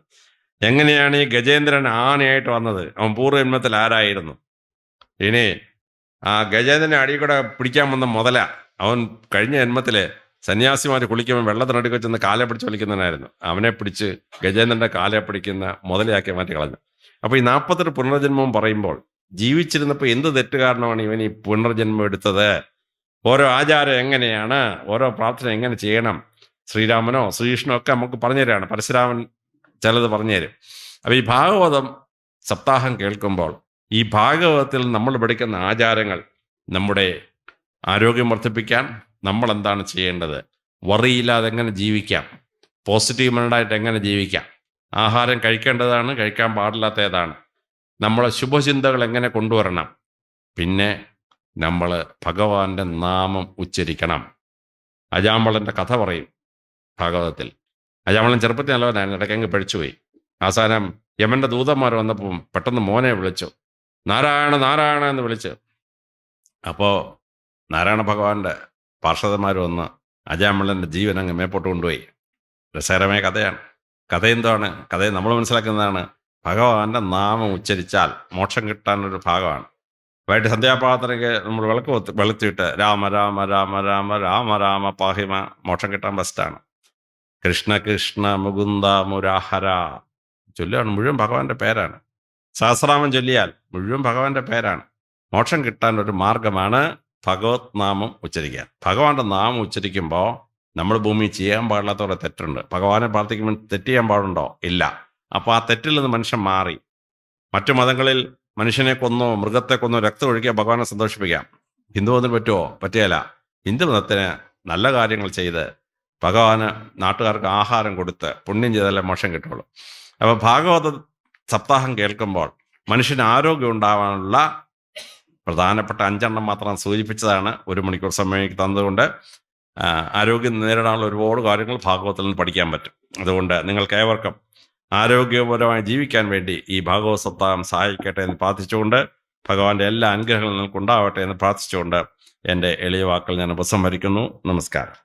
എങ്ങനെയാണ് ഈ ഗജേന്ദ്രൻ ആനയായിട്ട് വന്നത്? അവൻ പൂർവ്വജന്മത്തിൽ ആരായിരുന്നു? ഇനി ആ ഗജേന്ദ്രനെ അടി കൂടെ പിടിക്കാൻ വന്ന മുതല അവൻ കഴിഞ്ഞ ജന്മത്തിൽ സന്യാസിമാർ കുളിക്കുമ്പോൾ വെള്ളത്തിനടുക്ക് വെച്ചെന്ന് കാലെ പിടിച്ച് വലിക്കുന്നവനായിരുന്നു. അവനെ പിടിച്ച് ഗജേന്ദ്രൻ്റെ കാലെ പിടിക്കുന്ന മുതലയാക്കി മാറ്റി കളഞ്ഞു. അപ്പോൾ ഈ 48 പുനർജന്മം പറയുമ്പോൾ ജീവിച്ചിരുന്നപ്പോൾ എന്ത് തെറ്റ് കാരണമാണ് ഇവൻ ഈ പുനർജന്മം എടുത്തത്, ഓരോ ആചാരം എങ്ങനെയാണ്, ഓരോ പ്രാർത്ഥന എങ്ങനെ ചെയ്യണം, ശ്രീരാമനോ ശ്രീകൃഷ്ണനോ ഒക്കെ നമുക്ക് പറഞ്ഞു തരാണ്. പരശുരാമൻ ചിലത് പറഞ്ഞു തരും. അപ്പോൾ ഈ ഭാഗവതം സപ്താഹം കേൾക്കുമ്പോൾ ഈ ഭാഗവതത്തിൽ നമ്മൾ പഠിക്കുന്ന ആചാരങ്ങൾ നമ്മുടെ ആരോഗ്യം വർദ്ധിപ്പിക്കാൻ നമ്മൾ എന്താണ് ചെയ്യേണ്ടത്, വറിയില്ലാതെ എങ്ങനെ ജീവിക്കാം, പോസിറ്റീവ് മൈൻഡായിട്ട് എങ്ങനെ ജീവിക്കാം, ആഹാരം കഴിക്കേണ്ടതാണ്, കഴിക്കാൻ പാടില്ലാത്ത ഏതാണ്, നമ്മളെ ശുഭചിന്തകൾ എങ്ങനെ കൊണ്ടുവരണം, പിന്നെ നമ്മൾ ഭഗവാന്റെ നാമം ഉച്ചരിക്കണം. അജാമ്പളൻ്റെ കഥ പറയും ഭാഗവതത്തിൽ. അജാമ്പളൻ ചെറുപ്പത്തിൽ നല്ലവനായിരുന്നു, ഇടയ്ക്കങ്ങ് പഴിച്ചുപോയി. അവസാനം യമൻ്റെ ദൂതന്മാർ വന്നപ്പം പെട്ടെന്ന് മോനെ വിളിച്ചു, നാരായണ നാരായണ എന്ന് വിളിച്ചു. അപ്പോൾ നാരായണ ഭഗവാന്റെ പാർഷദന്മാർ വന്ന് അജാമ്പളൻ്റെ ജീവൻ അങ്ങ് മേപ്പോട്ട് കൊണ്ടുപോയി. രസകരമായ കഥയാണ്. കഥ എന്താണ്? കഥയെ നമ്മൾ മനസ്സിലാക്കുന്നതാണ്, ഭഗവാന്റെ നാമം ഉച്ചരിച്ചാൽ മോക്ഷം കിട്ടാനൊരു ഭാഗമാണ്. വൈകിട്ട് സന്ധ്യാപ്രാർത്ഥനയ്ക്ക് നമ്മൾ വെളുത്തിയിട്ട് രാമ രാമ രാമ രാമ രാമ രാമ പാഹിമ മോക്ഷം കിട്ടാൻ ബെസ്റ്റാണ്. കൃഷ്ണ കൃഷ്ണ മുകുന്ദ മുരാഹര ചൊല്ലുകയാണ്, മുഴുവൻ ഭഗവാന്റെ പേരാണ്. സഹസ്രനാമം ചൊല്ലിയാൽ മുഴുവൻ ഭഗവാന്റെ പേരാണ്. മോക്ഷം കിട്ടാൻ ഒരു മാർഗമാണ് ഭഗവത് നാമം ഉച്ചരിക്കുക. ഭഗവാന്റെ നാമം ഉച്ചരിക്കുമ്പോൾ നമ്മൾ ഭൂമി ചെയ്യാൻ പാടില്ലാത്തവരെ തെറ്റുണ്ട്. ഭഗവാനെ പ്രാർത്ഥിക്കുമ്പോൾ തെറ്റ് ചെയ്യാൻ പാടുണ്ടോ? ഇല്ല. അപ്പോൾ ആ തെറ്റിൽ നിന്ന് മനുഷ്യൻ മാറി. മറ്റു മതങ്ങളിൽ മനുഷ്യനെ കൊന്നോ മൃഗത്തെ കൊന്നോ രക്തം ഒഴുകിയ ഭഗവാനെ സന്തോഷിപ്പിക്കാം. ഹിന്ദു മതത്തിന് പറ്റുമോ? പറ്റുകയില്ല. ഹിന്ദു മതത്തിന് നല്ല കാര്യങ്ങൾ ചെയ്ത് ഭഗവാന് നാട്ടുകാർക്ക് ആഹാരം കൊടുത്ത് പുണ്യം ചെയ്താലേ മോക്ഷം കിട്ടുള്ളൂ. അപ്പോൾ ഭാഗവത സപ്താഹം കേൾക്കുമ്പോൾ മനുഷ്യന് ആരോഗ്യം ഉണ്ടാവാനുള്ള പ്രധാനപ്പെട്ട 5 മാത്രം സൂചിപ്പിച്ചതാണ്. 1 മണിക്കൂർ സമയം തന്നതുകൊണ്ട് ആരോഗ്യം നേരിടാനുള്ള ഒരുപാട് കാര്യങ്ങൾ ഭാഗവതത്തിൽ നിന്ന് പഠിക്കാൻ പറ്റും. അതുകൊണ്ട് നിങ്ങൾക്ക് ഏവർക്കും ആരോഗ്യപരമായി ജീവിക്കാൻ വേണ്ടി ഈ ഭാഗവത സപ്താഹം സഹായിക്കട്ടെ എന്ന് പ്രാർത്ഥിച്ചുകൊണ്ട്, ഭഗവാന്റെ എല്ലാ അനുഗ്രഹങ്ങളും നിങ്ങൾക്ക് ഉണ്ടാവട്ടെ എന്ന് പ്രാർത്ഥിച്ചുകൊണ്ട് എൻ്റെ എളിയ വാക്കുകൾ ഞാൻ ഉപസംഹരിക്കുന്നു. നമസ്കാരം.